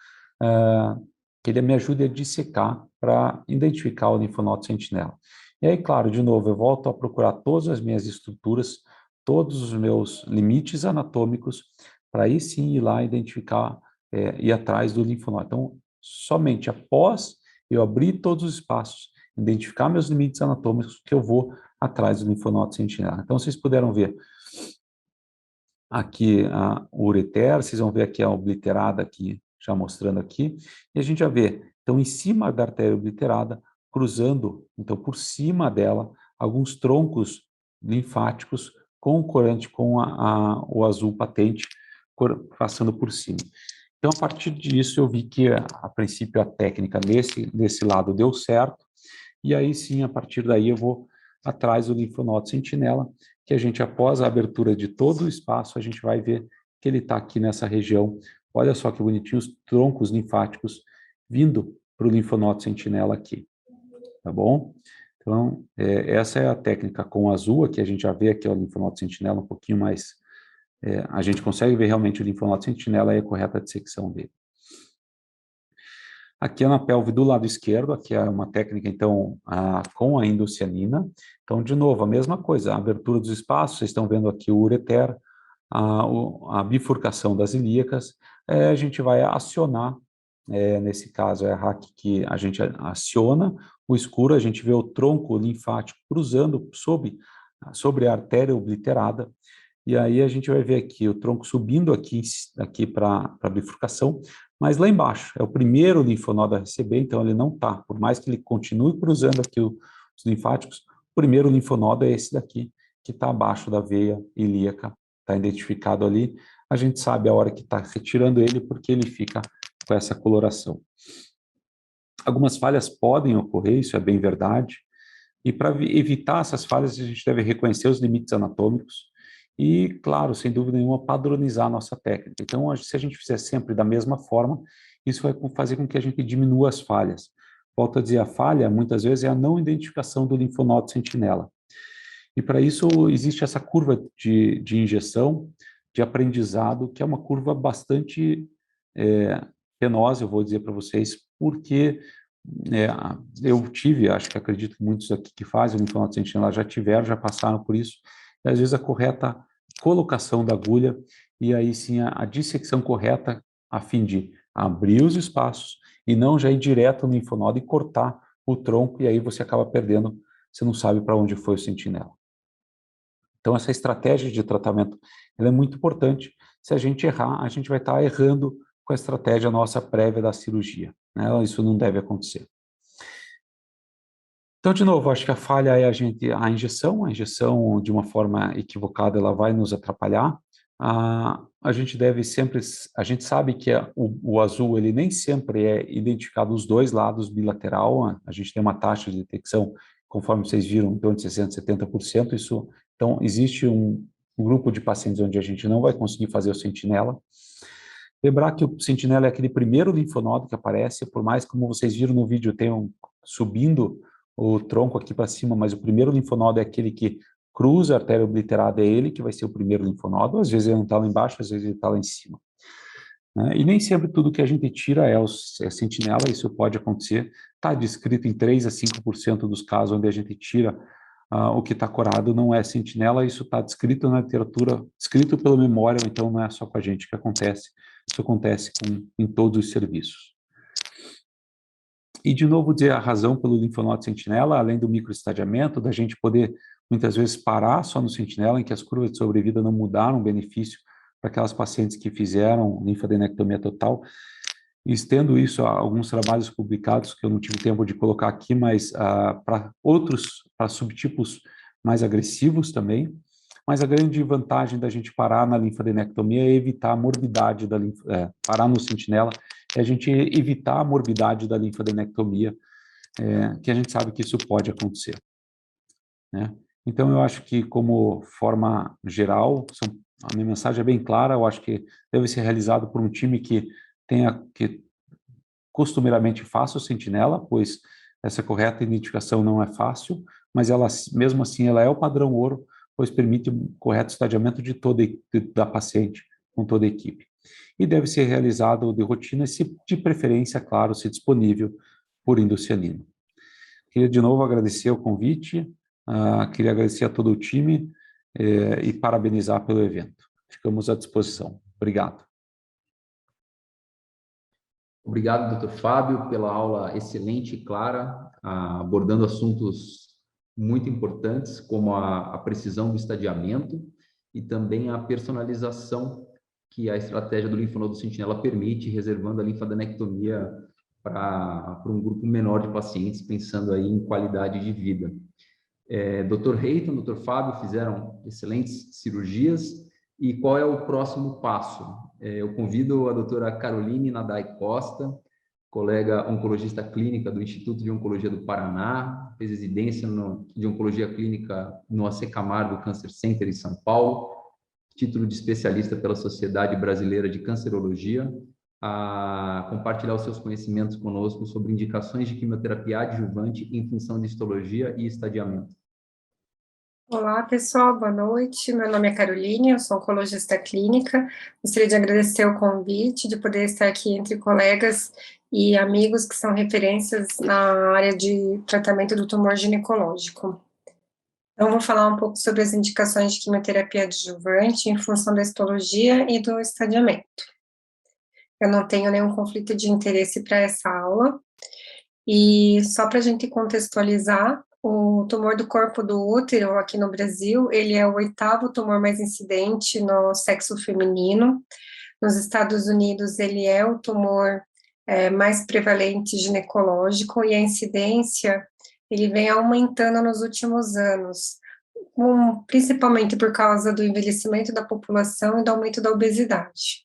que ele me ajude a dissecar para identificar o linfonodo sentinela. E aí, claro, de novo, eu volto a procurar todas as minhas estruturas, todos os meus limites anatômicos, para aí sim ir lá identificar, ir atrás do linfonodo. Então, somente após eu abrir todos os espaços, identificar meus limites anatômicos, que eu vou atrás do linfonodo sentinela. Então, vocês puderam ver aqui o ureter, vocês vão ver aqui a obliterada aqui, já mostrando aqui, e a gente já vê, então, em cima da artéria obliterada, cruzando, então, por cima dela, alguns troncos linfáticos concorrente com o azul patente, passando por cima. Então, a partir disso, eu vi que, a princípio, a técnica desse lado deu certo, e aí sim, a partir daí, eu vou atrás do linfonodo sentinela, que a gente, após a abertura de todo o espaço, a gente vai ver que ele está aqui nessa região. Olha só que bonitinho os troncos linfáticos vindo para o linfonodo sentinela aqui, tá bom? Então, essa é a técnica com azul, aqui a gente já vê aqui o linfonodo sentinela um pouquinho mais, a gente consegue ver realmente o linfonodo sentinela e a correta dissecção dele. Aqui é na pelve do lado esquerdo, aqui é uma técnica, então, com a indocianina. Então, de novo, a mesma coisa, a abertura dos espaços, vocês estão vendo aqui o ureter, a bifurcação das ilíacas, a gente vai acionar, nesse caso é a RAC que a gente aciona, o escuro, a gente vê o tronco linfático cruzando sobre a artéria obliterada, e aí a gente vai ver aqui o tronco subindo aqui para a bifurcação, mas lá embaixo é o primeiro linfonodo a receber, então ele não está, por mais que ele continue cruzando aqui os linfáticos, o primeiro linfonodo é esse daqui, que está abaixo da veia ilíaca, está identificado ali, a gente sabe a hora que está retirando ele, porque ele fica com essa coloração. Algumas falhas podem ocorrer, isso é bem verdade, e para evitar essas falhas, a gente deve reconhecer os limites anatômicos e, claro, sem dúvida nenhuma, padronizar a nossa técnica. Então, se a gente fizer sempre da mesma forma, isso vai fazer com que a gente diminua as falhas. Volto a dizer, a falha, muitas vezes, é a não identificação do linfonodo sentinela. E para isso, existe essa curva de injeção, de aprendizado, que é uma curva bastante penosa, eu vou dizer para vocês, porque eu tive, acho que acredito que muitos aqui que fazem o linfonodo sentinela já tiveram, já passaram por isso, e às vezes a correta colocação da agulha, e aí sim a dissecção correta, a fim de abrir os espaços e não já ir direto no linfonodo e cortar o tronco, e aí você acaba perdendo, você não sabe para onde foi o sentinela. Então, essa estratégia de tratamento ela é muito importante. Se a gente errar, a gente vai estar errando com a estratégia nossa prévia da cirurgia, né? Isso não deve acontecer. Então, de novo, acho que a falha é a injeção de uma forma equivocada, ela vai nos atrapalhar. A gente deve sempre, a gente sabe que o azul, ele nem sempre é identificado os dois lados bilateral, a gente tem uma taxa de detecção, conforme vocês viram, em torno de 60%, 70%, isso, então, existe um grupo de pacientes onde a gente não vai conseguir fazer o sentinela. Lembrar que o sentinela é aquele primeiro linfonodo que aparece, por mais como vocês viram no vídeo, tenham subindo o tronco aqui para cima, mas o primeiro linfonodo é aquele que cruza a artéria obliterada, é ele que vai ser o primeiro linfonodo, às vezes ele não está lá embaixo, às vezes ele está lá em cima. Né? E nem sempre tudo que a gente tira é sentinela, isso pode acontecer, está descrito em 3 a 5% dos casos onde a gente tira o que está corado não é sentinela, isso está descrito na literatura, escrito pela memória, então não é só com a gente que acontece, isso acontece em todos os serviços. E, de novo, dizer a razão pelo linfonodo sentinela, além do microestadiamento, da gente poder, muitas vezes, parar só no sentinela, em que as curvas de sobrevida não mudaram o benefício para aquelas pacientes que fizeram linfadenectomia total. E estendo isso a alguns trabalhos publicados, que eu não tive tempo de colocar aqui, mas para subtipos mais agressivos também. Mas a grande vantagem da gente parar na linfadenectomia é evitar a morbidade parar no sentinela, é a gente evitar a morbidade da linfadenectomia, que a gente sabe que isso pode acontecer. Né? Então, eu acho que, como forma geral, a minha mensagem é bem clara, eu acho que deve ser realizado por um time que costumeiramente faça o sentinela, pois essa correta identificação não é fácil, mas ela, mesmo assim, ela é o padrão ouro, pois permite um correto estadiamento da paciente com toda a equipe. E deve ser realizado de rotina, se de preferência, claro, se disponível por indocianina. Queria de novo agradecer o convite, queria agradecer a todo o time e parabenizar pelo evento. Ficamos à disposição. Obrigado. Obrigado, Dr. Fábio, pela aula excelente e clara, abordando assuntos muito importantes, como a precisão do estadiamento e também a personalização que a estratégia do linfonodo sentinela permite, reservando a linfadenectomia para um grupo menor de pacientes, pensando aí em qualidade de vida. Dr. Reiton, Dr. Fábio fizeram excelentes cirurgias. E qual é o próximo passo? Eu convido a doutora Caroline Nadai Costa, colega oncologista clínica do Instituto de Oncologia do Paraná, fez residência de Oncologia Clínica no AC Camargo Cancer Center em São Paulo, título de especialista pela Sociedade Brasileira de Cancerologia, a compartilhar os seus conhecimentos conosco sobre indicações de quimioterapia adjuvante em função de histologia e estadiamento. Olá, pessoal, boa noite. Meu nome é Caroline, eu sou oncologista clínica. Gostaria de agradecer o convite, de poder estar aqui entre colegas e amigos que são referências na área de tratamento do tumor ginecológico. Então, vou falar um pouco sobre as indicações de quimioterapia adjuvante em função da histologia e do estadiamento. Eu não tenho nenhum conflito de interesse para essa aula. E só para a gente contextualizar, o tumor do corpo do útero aqui no Brasil, ele é o 8º tumor mais incidente no sexo feminino. Nos Estados Unidos, ele é o tumor mais prevalente ginecológico, e a incidência, ele vem aumentando nos últimos anos, principalmente por causa do envelhecimento da população e do aumento da obesidade.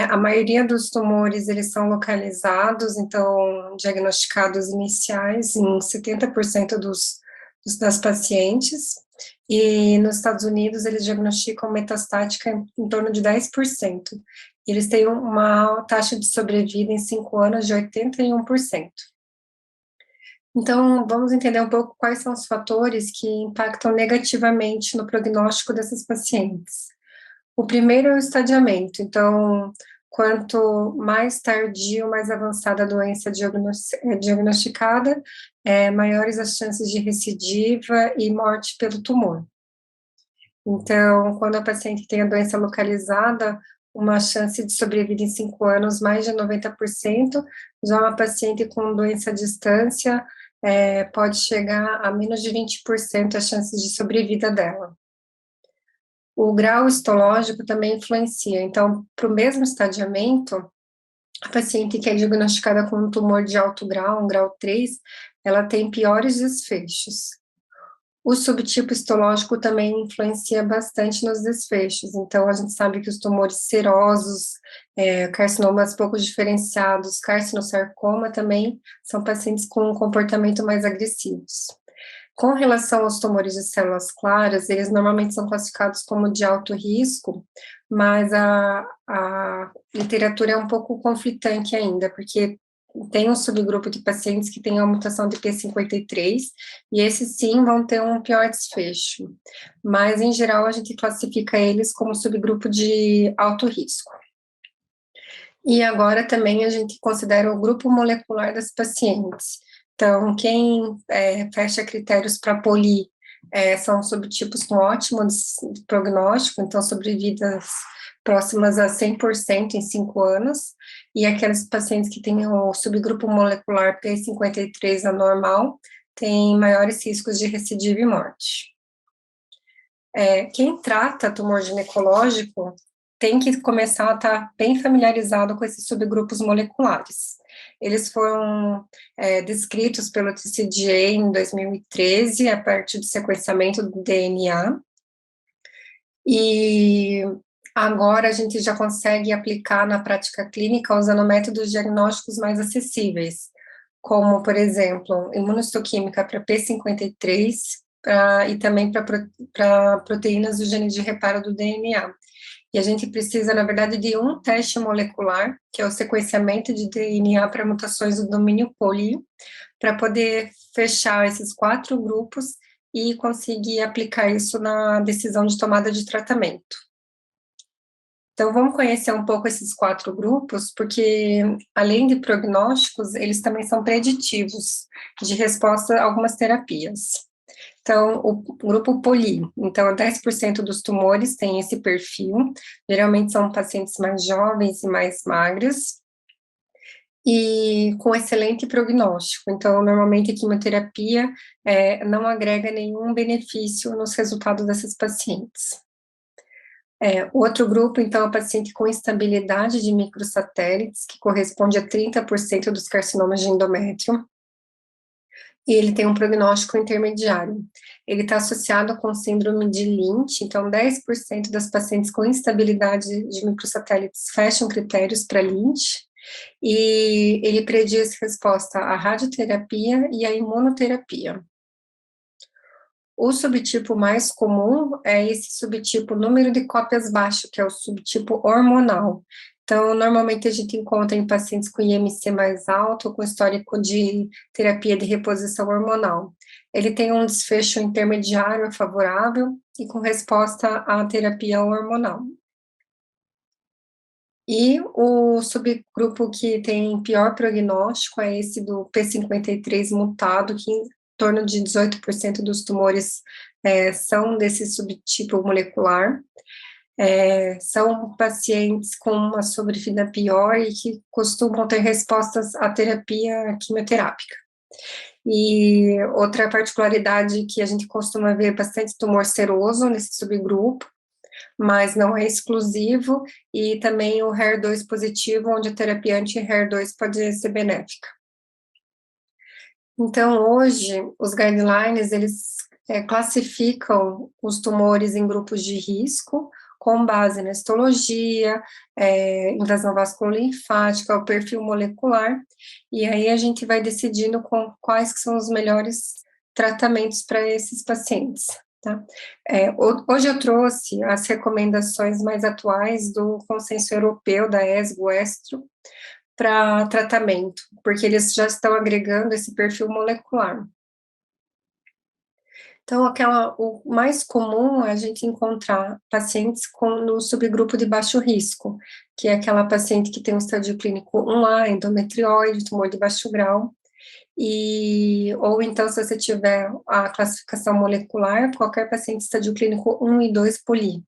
A maioria dos tumores, eles são localizados, então, diagnosticados iniciais em 70% das pacientes, e nos Estados Unidos, eles diagnosticam metastática em torno de 10%. Eles têm uma taxa de sobrevida em 5 anos de 81%. Então, vamos entender um pouco quais são os fatores que impactam negativamente no prognóstico dessas pacientes. O primeiro é o estadiamento. Então, quanto mais tardio, mais avançada a doença diagnosticada, maiores as chances de recidiva e morte pelo tumor. Então, quando a paciente tem a doença localizada, uma chance de sobrevida em 5 anos mais de 90%, já uma paciente com doença à distância pode chegar a menos de 20% as chances de sobrevida dela. O grau histológico também influencia. Então, para o mesmo estadiamento, a paciente que é diagnosticada com um tumor de alto grau, um grau 3, ela tem piores desfechos. O subtipo histológico também influencia bastante nos desfechos. Então, a gente sabe que os tumores serosos, carcinomas pouco diferenciados, carcinosarcoma também são pacientes com um comportamento mais agressivos. Com relação aos tumores de células claras, eles normalmente são classificados como de alto risco, mas a literatura é um pouco conflitante ainda, porque tem um subgrupo de pacientes que têm a mutação de P53, e esses sim vão ter um pior desfecho, mas em geral a gente classifica eles como subgrupo de alto risco. E agora também a gente considera o grupo molecular das pacientes. Então, quem fecha critérios para poli são subtipos com ótimo prognóstico, então sobrevidas próximas a 100% em 5 anos, e aqueles pacientes que têm o subgrupo molecular P53 anormal têm maiores riscos de recidiva e morte. Quem trata tumor ginecológico tem que começar a estar bem familiarizado com esses subgrupos moleculares. Eles foram descritos pelo TCGA em 2013, a partir do sequenciamento do DNA, e agora a gente já consegue aplicar na prática clínica usando métodos diagnósticos mais acessíveis, como, por exemplo, imunohistoquímica para P53 e também para proteínas do gene de reparo do DNA. E a gente precisa, na verdade, de um teste molecular, que é o sequenciamento de DNA para mutações do domínio poli, para poder fechar esses 4 grupos e conseguir aplicar isso na decisão de tomada de tratamento. Então, vamos conhecer um pouco esses 4 grupos, porque, além de prognósticos, eles também são preditivos de resposta a algumas terapias. Então, o grupo poli, então 10% dos tumores têm esse perfil, geralmente são pacientes mais jovens e mais magras, e com excelente prognóstico. Então, normalmente a quimioterapia não agrega nenhum benefício nos resultados dessas pacientes. O outro grupo, então, é o paciente com instabilidade de microsatélites, que corresponde a 30% dos carcinomas de endométrio, e ele tem um prognóstico intermediário. Ele está associado com síndrome de Lynch, então 10% das pacientes com instabilidade de microsatélites fecham critérios para Lynch, e ele prediz resposta à radioterapia e à imunoterapia. O subtipo mais comum é esse subtipo número de cópias baixo, que é o subtipo hormonal. Então, normalmente a gente encontra em pacientes com IMC mais alto, com histórico de terapia de reposição hormonal. Ele tem um desfecho intermediário favorável e com resposta à terapia hormonal. E o subgrupo que tem pior prognóstico é esse do P53 mutado, que em torno de 18% dos tumores são desse subtipo molecular. São pacientes com uma sobrevida pior e que costumam ter respostas à terapia quimioterápica. E outra particularidade que a gente costuma ver bastante tumor seroso nesse subgrupo, mas não é exclusivo, e também o HER2 positivo, onde a terapia anti-HER2 pode ser benéfica. Então, hoje, os guidelines, eles classificam os tumores em grupos de risco, com base na histologia, invasão vasculolinfática, o perfil molecular, e aí a gente vai decidindo quais que são os melhores tratamentos para esses pacientes. Tá? Hoje eu trouxe as recomendações mais atuais do consenso europeu da ESGO-ESTRO para tratamento, porque eles já estão agregando esse perfil molecular. Então, o mais comum é a gente encontrar pacientes no subgrupo de baixo risco, que é aquela paciente que tem um estádio clínico 1A, endometriose, tumor de baixo grau, ou então, se você tiver a classificação molecular, qualquer paciente estádio clínico 1 e 2 poli.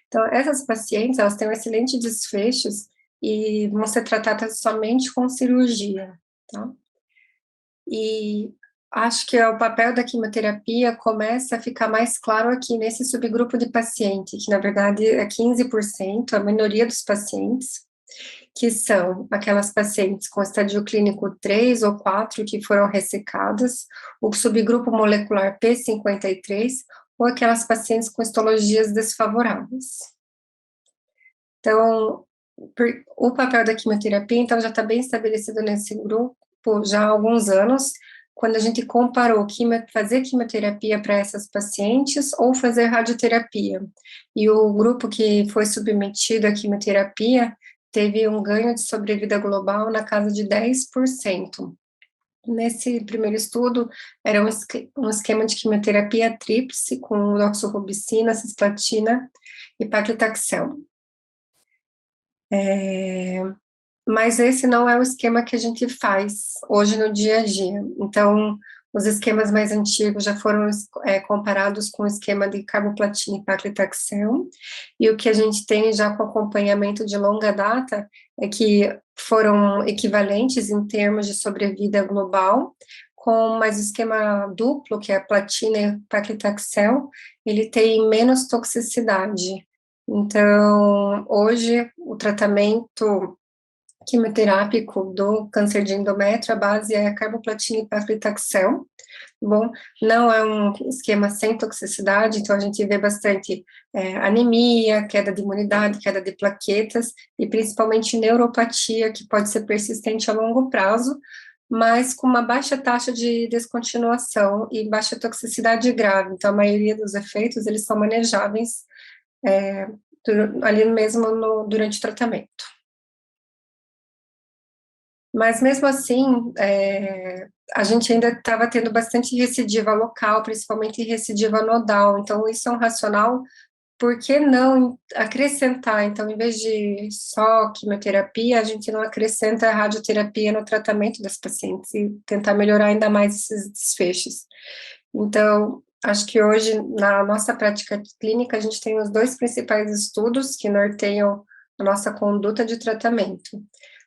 Então, essas pacientes, elas têm um excelente desfechos e vão ser tratadas somente com cirurgia, tá? E acho que o papel da quimioterapia começa a ficar mais claro aqui nesse subgrupo de paciente, que na verdade é 15%, a maioria dos pacientes, que são aquelas pacientes com estadio clínico 3 ou 4 que foram ressecadas, o subgrupo molecular P53, ou aquelas pacientes com histologias desfavoráveis. Então, o papel da quimioterapia, então, já está bem estabelecido nesse grupo já há alguns anos, quando a gente comparou fazer quimioterapia para essas pacientes ou fazer radioterapia. E o grupo que foi submetido à quimioterapia teve um ganho de sobrevida global na casa de 10%. Nesse primeiro estudo, era um esquema de quimioterapia tríplice com doxorubicina, cisplatina e paclitaxel. Mas esse não é o esquema que a gente faz hoje no dia a dia. Então, os esquemas mais antigos já foram comparados com o esquema de carboplatina e paclitaxel, e o que a gente tem já com acompanhamento de longa data é que foram equivalentes em termos de sobrevida global, mas o esquema duplo, que é a platina e paclitaxel, ele tem menos toxicidade. Então, hoje, o tratamento quimioterápico do câncer de endométrio, a base é carboplatina e paclitaxel. Bom, não é um esquema sem toxicidade, então a gente vê bastante anemia, queda de imunidade, queda de plaquetas, e principalmente neuropatia, que pode ser persistente a longo prazo, mas com uma baixa taxa de descontinuação e baixa toxicidade grave. Então, a maioria dos efeitos, eles são manejáveis ali mesmo durante o tratamento. Mas, mesmo assim, a gente ainda estava tendo bastante recidiva local, principalmente recidiva nodal. Então, isso é um racional, por que não acrescentar? Então, em vez de só quimioterapia, a gente não acrescenta a radioterapia no tratamento das pacientes e tentar melhorar ainda mais esses desfechos. Então, acho que hoje, na nossa prática clínica, a gente tem os dois principais estudos que norteiam a nossa conduta de tratamento.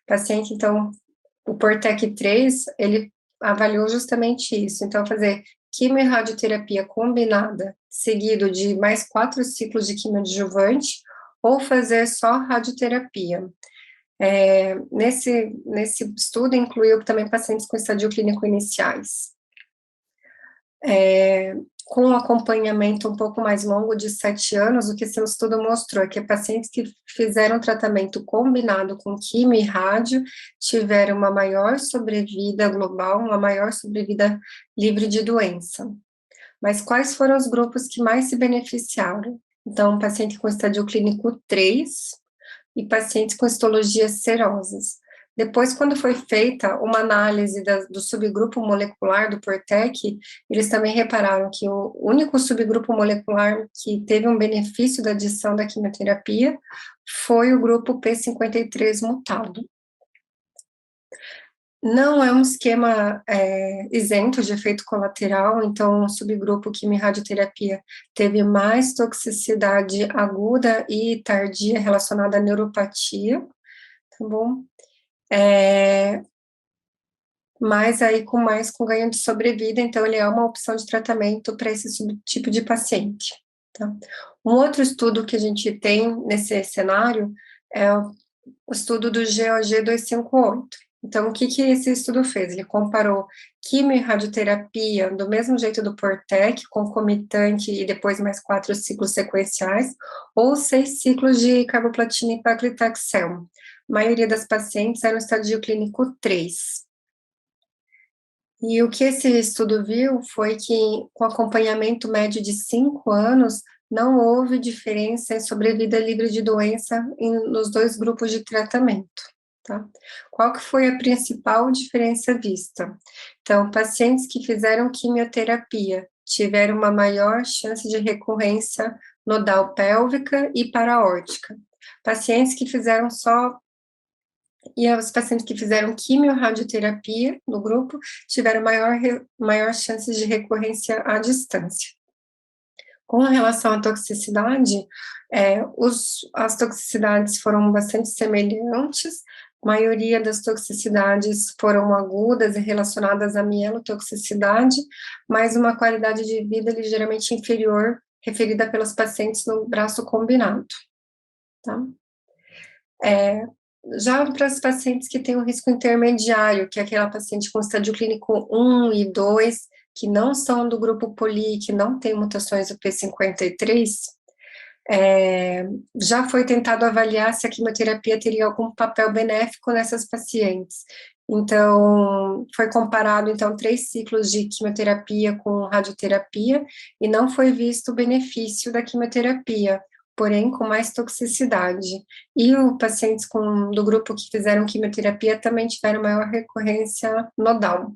Paciente, então, o Portec 3, ele avaliou justamente isso. Então, fazer quimio e radioterapia combinada, seguido de mais 4 ciclos de quimioadjuvante, ou fazer só radioterapia. Nesse estudo, incluiu também pacientes com estadio clínico iniciais. Com um acompanhamento um pouco mais longo de 7 anos, o que esse estudo mostrou é que pacientes que fizeram tratamento combinado com quimio e rádio tiveram uma maior sobrevida global, uma maior sobrevida livre de doença. Mas quais foram os grupos que mais se beneficiaram? Então, paciente com estadio clínico 3 e pacientes com histologias serosas. Depois, quando foi feita uma análise do subgrupo molecular do Portec, eles também repararam que o único subgrupo molecular que teve um benefício da adição da quimioterapia foi o grupo P53 mutado. Não é um esquema isento de efeito colateral, então o subgrupo quimio-radioterapia teve mais toxicidade aguda e tardia relacionada à neuropatia, tá bom? Mas aí com ganho de sobrevida, então ele é uma opção de tratamento para esse subtipo de paciente, tá? Um outro estudo que a gente tem nesse cenário é o estudo do GOG 258. Então, o que esse estudo fez? Ele comparou quimio e radioterapia do mesmo jeito do Portec, concomitante e depois mais 4 ciclos sequenciais, ou 6 ciclos de carboplatina e paclitaxel. A maioria das pacientes era no estadio clínico 3. E o que esse estudo viu foi que, com acompanhamento médio de 5 anos, não houve diferença em sobrevida livre de doença nos 2 grupos de tratamento, tá? Qual que foi a principal diferença vista? Então, pacientes que fizeram quimioterapia tiveram uma maior chance de recorrência nodal pélvica e paraórtica. Pacientes que fizeram e os pacientes que fizeram quimio-radioterapia no grupo tiveram maior chance de recorrência à distância. Com relação à toxicidade, as toxicidades foram bastante semelhantes, a maioria das toxicidades foram agudas e relacionadas à mielotoxicidade, mas uma qualidade de vida ligeiramente inferior, referida pelos pacientes no braço combinado, tá? Já para os pacientes que têm um risco intermediário, que é aquela paciente com estadio clínico 1 e 2, que não são do grupo poli, que não tem mutações do P53, já foi tentado avaliar se a quimioterapia teria algum papel benéfico nessas pacientes. Então, foi comparado, 3 ciclos de quimioterapia com radioterapia, e não foi visto o benefício da quimioterapia, porém com mais toxicidade. E os pacientes do grupo que fizeram quimioterapia também tiveram maior recorrência nodal.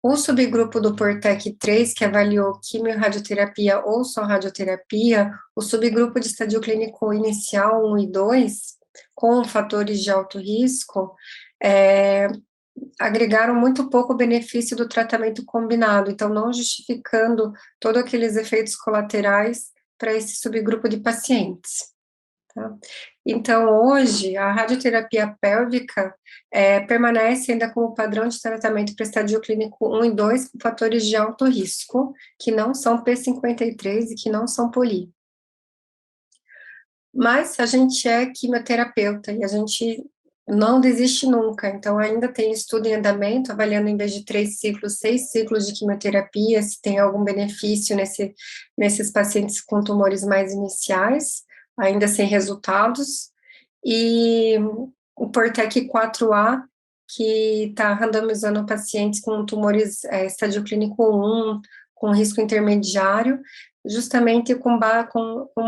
O subgrupo do Portec 3, que avaliou quimio-radioterapia ou só radioterapia, o subgrupo de estadio clínico inicial 1 e 2, com fatores de alto risco, agregaram muito pouco benefício do tratamento combinado, então não justificando todos aqueles efeitos colaterais para esse subgrupo de pacientes, tá? Então, hoje, a radioterapia pélvica permanece ainda como padrão de tratamento para estadio clínico 1 e 2, com fatores de alto risco, que não são P53 e que não são poli. Mas a gente é quimioterapeuta e a gente não desiste nunca, então ainda tem estudo em andamento, avaliando em vez de 3 ciclos, 6 ciclos de quimioterapia, se tem algum benefício nesses pacientes com tumores mais iniciais, ainda sem resultados, e o Portec 4A, que está randomizando pacientes com tumores estadio clínico 1, com risco intermediário, justamente com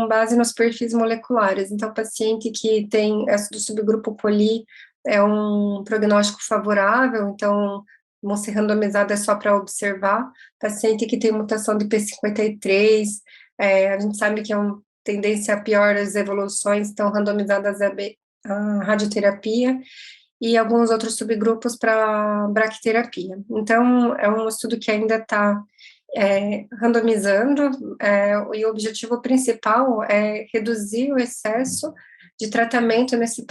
base nos perfis moleculares. Então, paciente que tem do subgrupo poli é um prognóstico favorável, então, vão ser randomizadas só para observar. Paciente que tem mutação de P53, a gente sabe que é uma tendência a pior as evoluções, estão randomizadas a radioterapia, e alguns outros subgrupos para bracterapia. Então, é um estudo que ainda está randomizando, e o objetivo principal é reduzir o excesso de tratamento nesses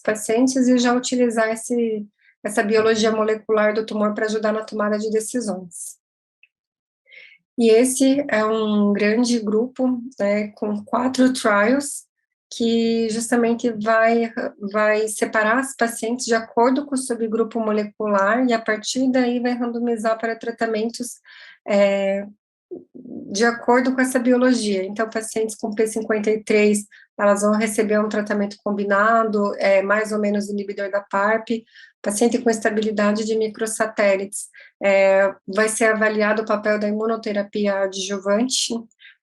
pacientes e já utilizar essa biologia molecular do tumor para ajudar na tomada de decisões. E esse é um grande grupo, né, com 4 trials, que justamente vai separar os pacientes de acordo com o subgrupo molecular, e a partir daí vai randomizar para tratamentos de acordo com essa biologia. Então, pacientes com P53, elas vão receber um tratamento combinado, mais ou menos inibidor da PARP. Paciente com estabilidade de microsatélites, vai ser avaliado o papel da imunoterapia adjuvante.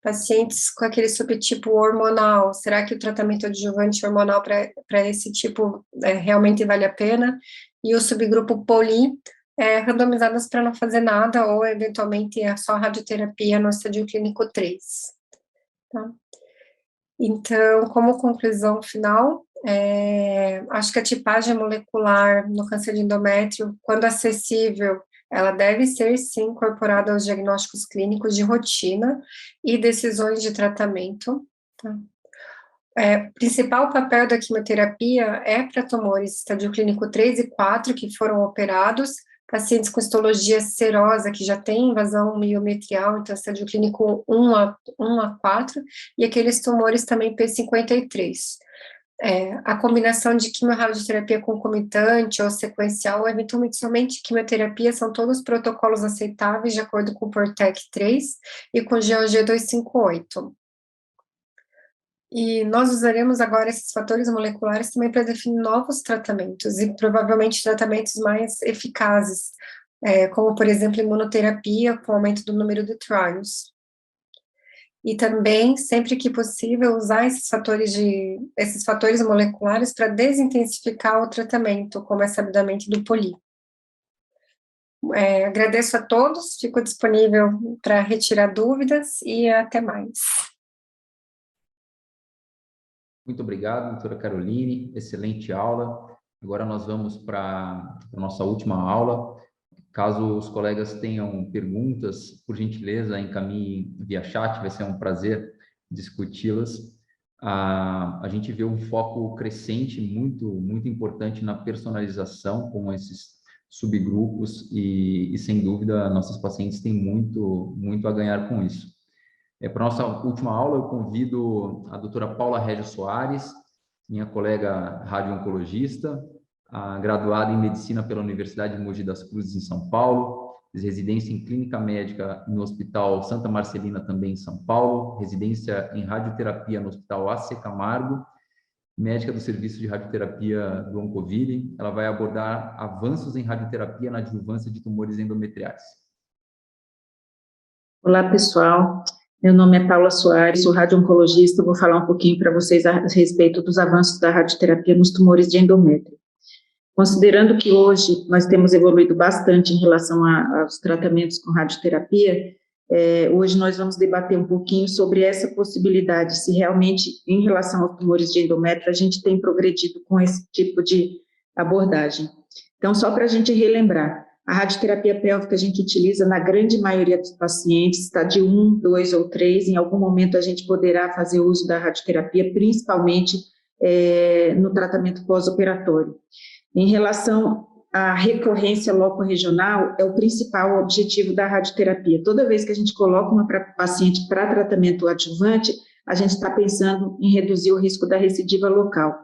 Pacientes com aquele subtipo hormonal, será que o tratamento adjuvante hormonal para esse tipo realmente vale a pena? E o subgrupo poli, randomizadas para não fazer nada, ou eventualmente é só radioterapia no estádio clínico 3. Tá? Então, como conclusão final, acho que a tipagem molecular no câncer de endométrio, quando acessível, ela deve ser, sim, incorporada aos diagnósticos clínicos de rotina e decisões de tratamento. Tá? Principal papel da quimioterapia é para tumores estádio clínico 3 e 4 que foram operados, pacientes com histologia serosa, que já tem invasão miometrial, então estádio clínico 1 a 4, e aqueles tumores também P53. A combinação de quimiorradioterapia concomitante ou sequencial, eventualmente somente quimioterapia, são todos protocolos aceitáveis de acordo com o PORTEC 3 e com o GOG 258. E nós usaremos agora esses fatores moleculares também para definir novos tratamentos, e provavelmente tratamentos mais eficazes, como, por exemplo, imunoterapia, com aumento do número de trials. E também, sempre que possível, usar esses fatores moleculares para desintensificar o tratamento, como é sabidamente do poli. Agradeço a todos, fico disponível para retirar dúvidas e até mais. Muito obrigado, doutora Caroline, excelente aula. Agora nós vamos para a nossa última aula. Caso os colegas tenham perguntas, por gentileza, encaminhem via chat, vai ser um prazer discuti-las. A gente vê um foco crescente, muito importante na personalização com esses subgrupos e sem dúvida, nossos pacientes têm muito a ganhar com isso. Para a nossa última aula, eu convido a doutora Paula Régio Soares, minha colega radio-oncologista, graduada em Medicina pela Universidade de Mogi das Cruzes, em São Paulo, fez residência em Clínica Médica no Hospital Santa Marcelina, também em São Paulo, residência em Radioterapia no Hospital AC Camargo, médica do Serviço de Radioterapia do Oncoville. Ela vai abordar avanços em radioterapia na adjuvância de tumores endometriais. Olá, pessoal. Meu nome é Paula Soares, sou radio-oncologista. Vou falar um pouquinho para vocês a respeito dos avanços da radioterapia nos tumores de endométrio. Considerando que hoje nós temos evoluído bastante em relação aos tratamentos com radioterapia, hoje nós vamos debater um pouquinho sobre essa possibilidade, se realmente, em relação aos tumores de endométrio, a gente tem progredido com esse tipo de abordagem. Então, só para a gente relembrar, a radioterapia pélvica a gente utiliza na grande maioria dos pacientes, estádio 1, 2 ou 3, em algum momento a gente poderá fazer uso da radioterapia, principalmente no tratamento pós-operatório. Em relação à recorrência locorregional, é o principal objetivo da radioterapia. Toda vez que a gente coloca uma paciente para tratamento adjuvante, a gente está pensando em reduzir o risco da recidiva local.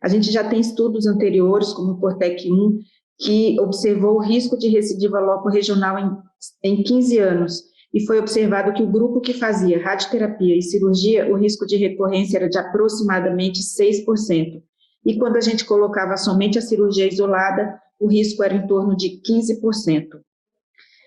A gente já tem estudos anteriores, como o PORTEC 1, que observou o risco de recidiva locorregional em 15 anos, e foi observado que o grupo que fazia radioterapia e cirurgia, o risco de recorrência era de aproximadamente 6%. E quando a gente colocava somente a cirurgia isolada, o risco era em torno de 15%.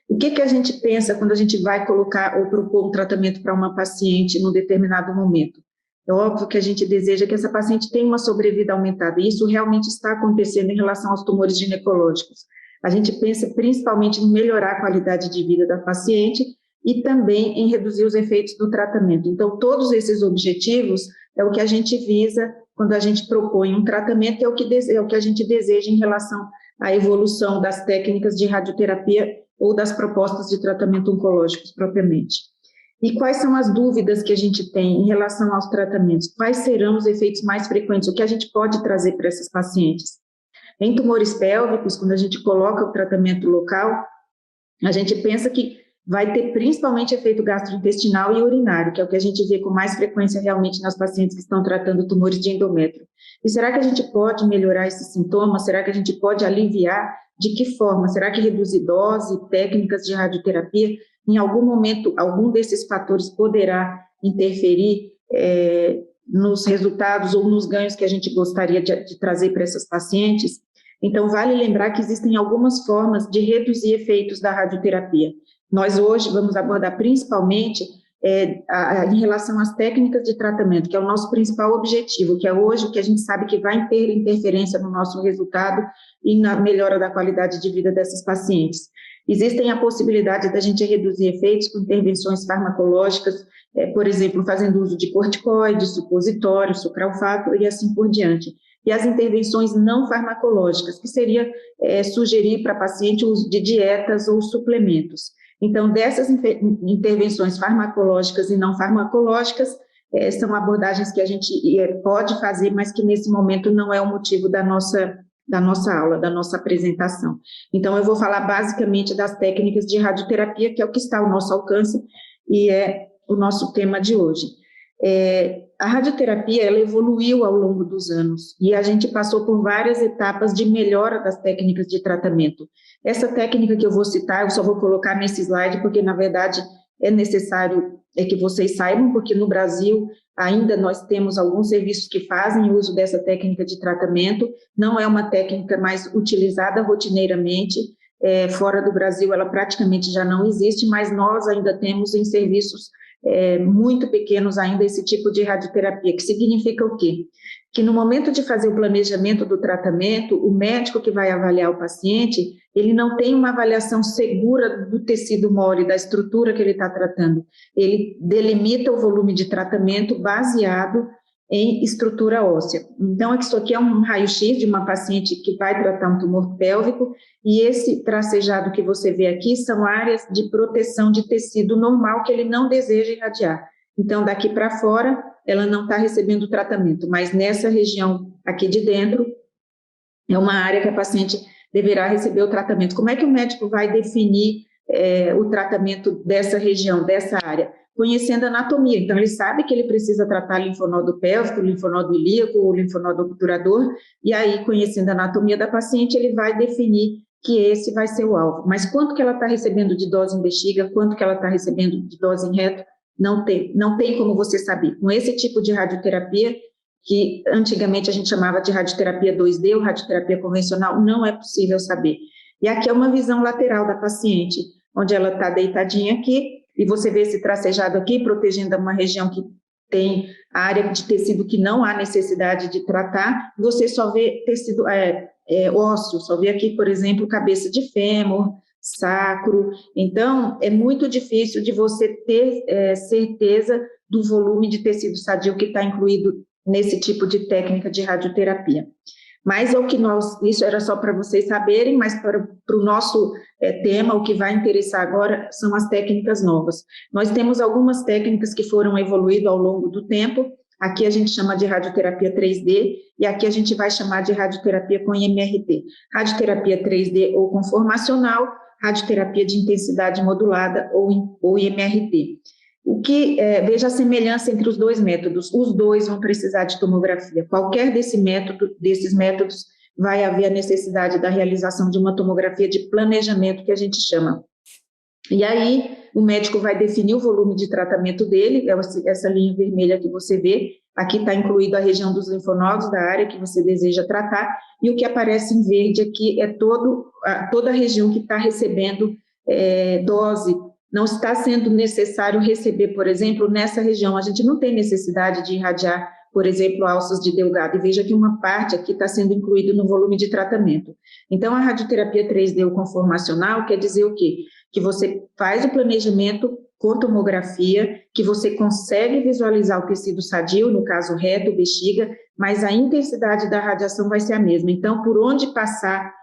O que a gente pensa quando a gente vai colocar ou propor um tratamento para uma paciente num determinado momento? É óbvio que a gente deseja que essa paciente tenha uma sobrevida aumentada, e isso realmente está acontecendo em relação aos tumores ginecológicos. A gente pensa principalmente em melhorar a qualidade de vida da paciente e também em reduzir os efeitos do tratamento. Então, todos esses objetivos é o que a gente visa quando a gente propõe um tratamento, é o que a gente deseja em relação à evolução das técnicas de radioterapia ou das propostas de tratamento oncológicos propriamente. E quais são as dúvidas que a gente tem em relação aos tratamentos? Quais serão os efeitos mais frequentes? O que a gente pode trazer para esses pacientes? Em tumores pélvicos, quando a gente coloca o tratamento local, a gente pensa que vai ter principalmente efeito gastrointestinal e urinário, que é o que a gente vê com mais frequência realmente nas pacientes que estão tratando tumores de endométrio. E será que a gente pode melhorar esses sintomas? Será que a gente pode aliviar? De que forma? Será que reduzir dose, técnicas de radioterapia, em algum momento, algum desses fatores poderá interferir nos resultados ou nos ganhos que a gente gostaria de trazer para essas pacientes? Então, vale lembrar que existem algumas formas de reduzir efeitos da radioterapia. Nós hoje vamos abordar principalmente em relação às técnicas de tratamento, que é o nosso principal objetivo, que é hoje o que a gente sabe que vai ter interferência no nosso resultado e na melhora da qualidade de vida dessas pacientes. Existem a possibilidade da gente reduzir efeitos com intervenções farmacológicas, por exemplo, fazendo uso de corticoides, supositório, sucralfato e assim por diante. E as intervenções não farmacológicas, que seria sugerir para paciente o uso de dietas ou suplementos. Então, dessas intervenções farmacológicas e não farmacológicas, são abordagens que a gente pode fazer, mas que nesse momento não é o motivo da nossa aula, da nossa apresentação. Então, eu vou falar basicamente das técnicas de radioterapia, que é o que está ao nosso alcance e é o nosso tema de hoje. A radioterapia, ela evoluiu ao longo dos anos e a gente passou por várias etapas de melhora das técnicas de tratamento. Essa técnica que eu vou citar, eu só vou colocar nesse slide, porque, na verdade, é necessário que vocês saibam, porque no Brasil ainda nós temos alguns serviços que fazem uso dessa técnica de tratamento, não é uma técnica mais utilizada rotineiramente, fora do Brasil ela praticamente já não existe, mas nós ainda temos em serviços muito pequenos ainda esse tipo de radioterapia, que significa o quê? Que no momento de fazer o planejamento do tratamento, o médico que vai avaliar o paciente, ele não tem uma avaliação segura do tecido mole, da estrutura que ele está tratando. Ele delimita o volume de tratamento baseado em estrutura óssea. Então, isso aqui é um raio-x de uma paciente que vai tratar um tumor pélvico, e esse tracejado que você vê aqui são áreas de proteção de tecido normal que ele não deseja irradiar. Então, daqui para fora, ela não está recebendo tratamento, mas nessa região aqui de dentro, é uma área que a paciente deverá receber o tratamento. Como é que o médico vai definir o tratamento dessa região, dessa área? Conhecendo a anatomia. Então, ele sabe que ele precisa tratar linfonodo pélvico, linfonodo ilíaco ou linfonodo obturador, e aí, conhecendo a anatomia da paciente, ele vai definir que esse vai ser o alvo. Mas quanto que ela está recebendo de dose em bexiga, quanto que ela está recebendo de dose em reto, não tem como você saber. Com esse tipo de radioterapia, que antigamente a gente chamava de radioterapia 2D ou radioterapia convencional, não é possível saber. E aqui é uma visão lateral da paciente, onde ela está deitadinha aqui, e você vê esse tracejado aqui, protegendo uma região que tem área de tecido que não há necessidade de tratar, você só vê tecido ósseo, só vê aqui, por exemplo, cabeça de fêmur, sacro. Então, é muito difícil de você ter certeza do volume de tecido sadio que está incluído nesse tipo de técnica de radioterapia. Mas isso era só para vocês saberem, mas para o nosso tema, o que vai interessar agora são as técnicas novas. Nós temos algumas técnicas que foram evoluindo ao longo do tempo. Aqui a gente chama de radioterapia 3D e aqui a gente vai chamar de radioterapia com IMRT. Radioterapia 3D ou conformacional, radioterapia de intensidade modulada ou IMRT. Veja a semelhança entre os dois métodos. Os dois vão precisar de tomografia. Qualquer desses métodos vai haver a necessidade da realização de uma tomografia de planejamento, que a gente chama. E aí, o médico vai definir o volume de tratamento dele, essa linha vermelha que você vê, aqui está incluído a região dos linfonodos da área que você deseja tratar, e o que aparece em verde aqui é toda a região que está recebendo dose. Não está sendo necessário receber, por exemplo, nessa região, a gente não tem necessidade de irradiar, por exemplo, alças de Delgado, e veja que uma parte aqui está sendo incluída no volume de tratamento. Então, a radioterapia 3D ou conformacional quer dizer o quê? Que você faz o planejamento com tomografia, que você consegue visualizar o tecido sadio, no caso reto, bexiga, mas a intensidade da radiação vai ser a mesma. Então, por onde passar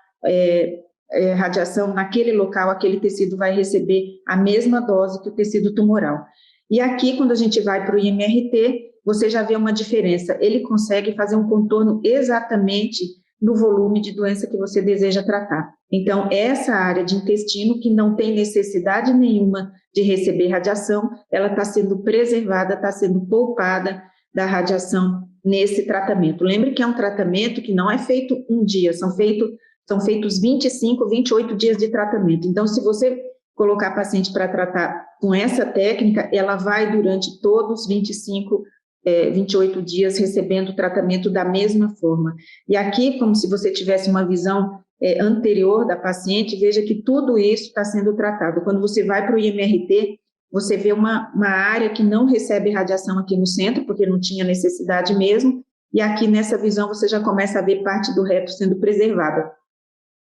radiação naquele local, aquele tecido vai receber a mesma dose que o tecido tumoral. E aqui, quando a gente vai para o IMRT, você já vê uma diferença. Ele consegue fazer um contorno exatamente no volume de doença que você deseja tratar. Então, essa área de intestino, que não tem necessidade nenhuma de receber radiação, ela está sendo preservada, está sendo poupada da radiação nesse tratamento. Lembre que é um tratamento que não é feito um dia, são feitos 25, 28 dias de tratamento. Então, se você colocar a paciente para tratar com essa técnica, ela vai durante todos os 28 dias recebendo o tratamento da mesma forma. E aqui, como se você tivesse uma visão anterior da paciente, veja que tudo isso está sendo tratado. Quando você vai para o IMRT, você vê uma área que não recebe radiação aqui no centro, porque não tinha necessidade mesmo, e aqui nessa visão você já começa a ver parte do reto sendo preservada.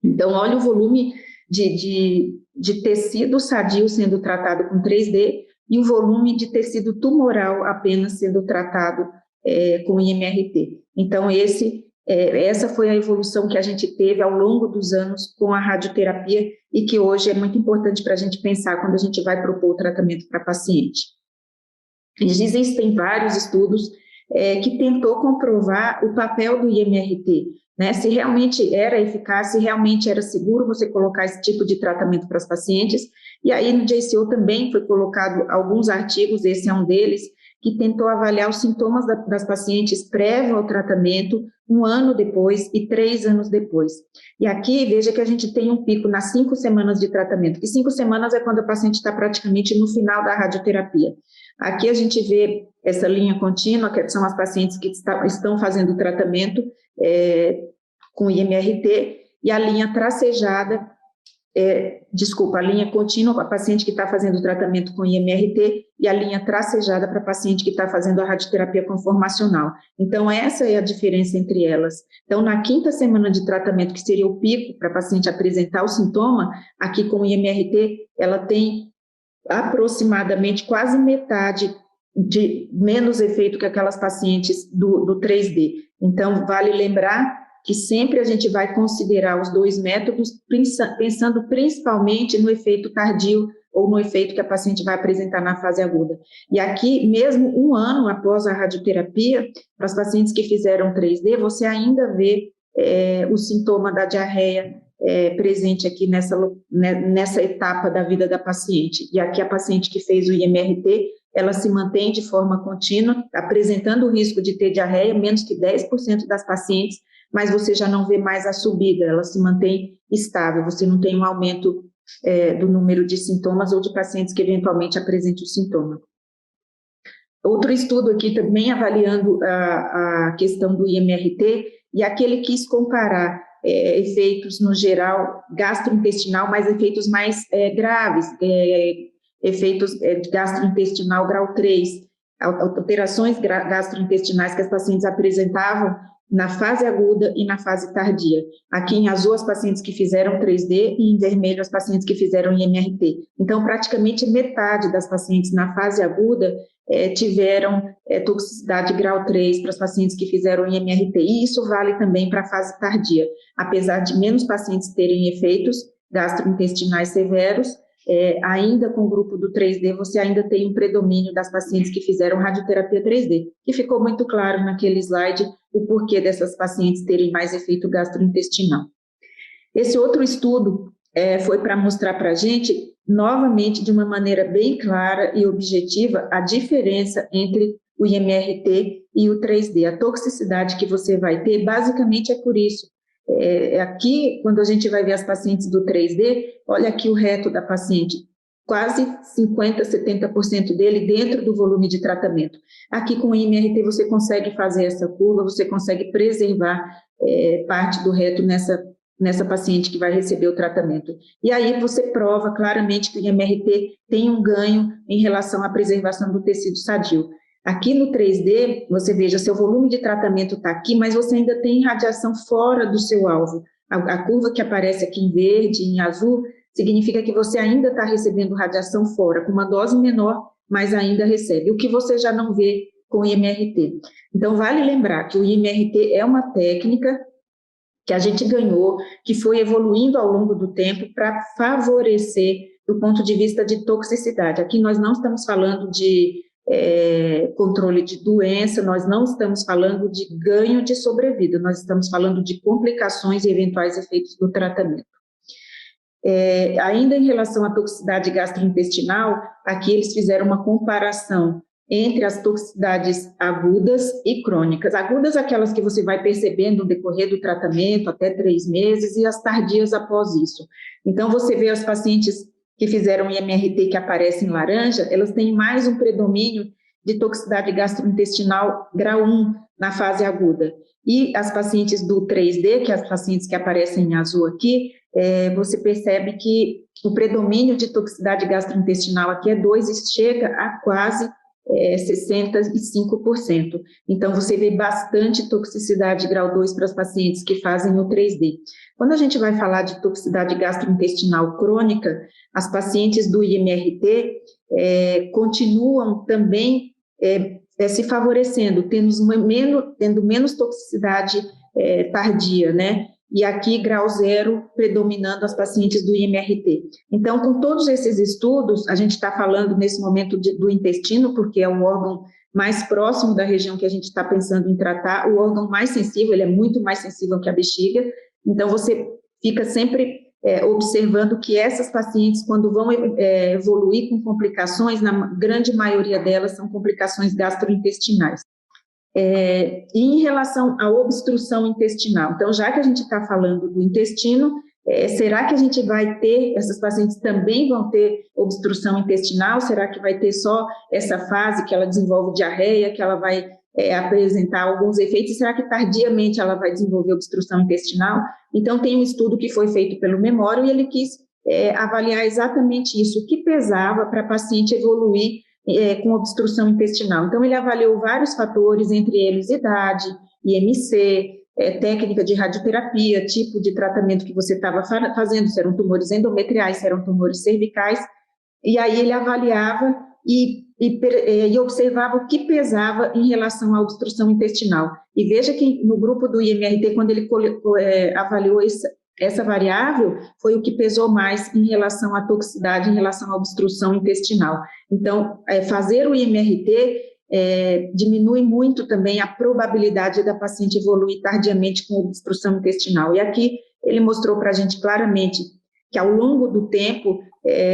Então, olha o volume de tecido sadio sendo tratado com 3D e o volume de tecido tumoral apenas sendo tratado com IMRT. Então, essa foi a evolução que a gente teve ao longo dos anos com a radioterapia e que hoje é muito importante para a gente pensar quando a gente vai propor o tratamento para paciente. Existem vários estudos que tentou comprovar o papel do IMRT, né? Se realmente era eficaz, se realmente era seguro você colocar esse tipo de tratamento para as pacientes. E aí no JCO também foi colocado alguns artigos, esse é um deles, que tentou avaliar os sintomas das pacientes prévio ao tratamento, 1 ano depois e 3 anos depois. E aqui, veja que a gente tem um pico nas 5 semanas de tratamento, que 5 semanas é quando a paciente está praticamente no final da radioterapia. Aqui a gente vê essa linha contínua, que são as pacientes que estão fazendo o tratamento com IMRT, e a linha tracejada, a linha contínua para a paciente que está fazendo o tratamento com IMRT e a linha tracejada para a paciente que está fazendo a radioterapia conformacional. Então, essa é a diferença entre elas. Então, na 5ª semana de tratamento, que seria o pico para a paciente apresentar o sintoma, aqui com o IMRT, ela tem aproximadamente quase metade de menos efeito que aquelas pacientes do 3D. Então, vale lembrar que sempre a gente vai considerar os 2 métodos, pensando principalmente no efeito tardio ou no efeito que a paciente vai apresentar na fase aguda. E aqui, mesmo 1 ano após a radioterapia, para as pacientes que fizeram 3D, você ainda vê o sintoma da diarreia presente aqui nessa etapa da vida da paciente. E aqui a paciente que fez o IMRT, ela se mantém de forma contínua, apresentando o risco de ter diarreia, menos que 10% das pacientes, mas você já não vê mais a subida, ela se mantém estável, você não tem um aumento do número de sintomas ou de pacientes que eventualmente apresentem o sintoma. Outro estudo aqui também avaliando a questão do IMRT, e aqui ele quis comparar efeitos no geral gastrointestinal, mas efeitos mais graves, efeitos gastrointestinal grau 3, alterações gastrointestinais que as pacientes apresentavam na fase aguda e na fase tardia. Aqui em azul, as pacientes que fizeram 3D e em vermelho, as pacientes que fizeram IMRT. Então, praticamente metade das pacientes na fase aguda tiveram toxicidade grau 3 para as pacientes que fizeram IMRT. E isso vale também para a fase tardia. Apesar de menos pacientes terem efeitos gastrointestinais severos, ainda com o grupo do 3D, você ainda tem um predomínio das pacientes que fizeram radioterapia 3D, que ficou muito claro naquele slide o porquê dessas pacientes terem mais efeito gastrointestinal. Esse outro estudo foi para mostrar para a gente, novamente, de uma maneira bem clara e objetiva, a diferença entre o IMRT e o 3D. A toxicidade que você vai ter, basicamente, é por isso. Aqui, quando a gente vai ver as pacientes do 3D, olha aqui o reto da paciente, quase 50%, 70% dele dentro do volume de tratamento. Aqui com o IMRT você consegue fazer essa curva, você consegue preservar parte do reto nessa paciente que vai receber o tratamento. E aí você prova claramente que o IMRT tem um ganho em relação à preservação do tecido sadio. Aqui no 3D, você veja, seu volume de tratamento está aqui, mas você ainda tem radiação fora do seu alvo. A curva que aparece aqui em verde, em azul, significa que você ainda está recebendo radiação fora, com uma dose menor, mas ainda recebe, o que você já não vê com o IMRT. Então, vale lembrar que o IMRT é uma técnica que a gente ganhou, que foi evoluindo ao longo do tempo para favorecer do ponto de vista de toxicidade. Aqui nós não estamos falando de controle de doença, nós não estamos falando de ganho de sobrevida, nós estamos falando de complicações e eventuais efeitos do tratamento. Ainda em relação à toxicidade gastrointestinal, aqui eles fizeram uma comparação entre as toxicidades agudas e crônicas. Agudas, aquelas que você vai percebendo no decorrer do tratamento, até 3 meses, e as tardias após isso. Então, você vê as pacientes que fizeram IMRT que aparecem em laranja, elas têm mais um predomínio de toxicidade gastrointestinal grau 1 na fase aguda. E as pacientes do 3D, que as pacientes que aparecem em azul aqui, você percebe que o predomínio de toxicidade gastrointestinal aqui é 2 e chega a quase 65%. Então, você vê bastante toxicidade grau 2 para as pacientes que fazem o 3D. Quando a gente vai falar de toxicidade gastrointestinal crônica, as pacientes do IMRT continuam também se favorecendo, tendo menos toxicidade tardia, né? E aqui, grau 0, predominando as pacientes do IMRT. Então, com todos esses estudos, a gente está falando nesse momento do intestino, porque é o órgão mais próximo da região que a gente está pensando em tratar, o órgão mais sensível, ele é muito mais sensível que a bexiga, então você fica sempre observando que essas pacientes, quando vão evoluir com complicações, na grande maioria delas são complicações gastrointestinais. E em relação à obstrução intestinal, então, já que a gente está falando do intestino, será que a gente vai ter, essas pacientes também vão ter obstrução intestinal? Será que vai ter só essa fase que ela desenvolve diarreia, que ela vai apresentar alguns efeitos? E será que tardiamente ela vai desenvolver obstrução intestinal? Então, tem um estudo que foi feito pelo Memório e ele quis avaliar exatamente isso, o que pesava para a paciente evoluir com obstrução intestinal. Então, ele avaliou vários fatores, entre eles idade, IMC, técnica de radioterapia, tipo de tratamento que você estava fazendo, se eram tumores endometriais, se eram tumores cervicais, e aí ele avaliava e observava o que pesava em relação à obstrução intestinal. E veja que no grupo do IMRT, quando ele avaliou essa variável, foi o que pesou mais em relação à toxicidade, em relação à obstrução intestinal. Então, fazer o IMRT diminui muito também a probabilidade da paciente evoluir tardiamente com obstrução intestinal. E aqui ele mostrou para a gente claramente que ao longo do tempo,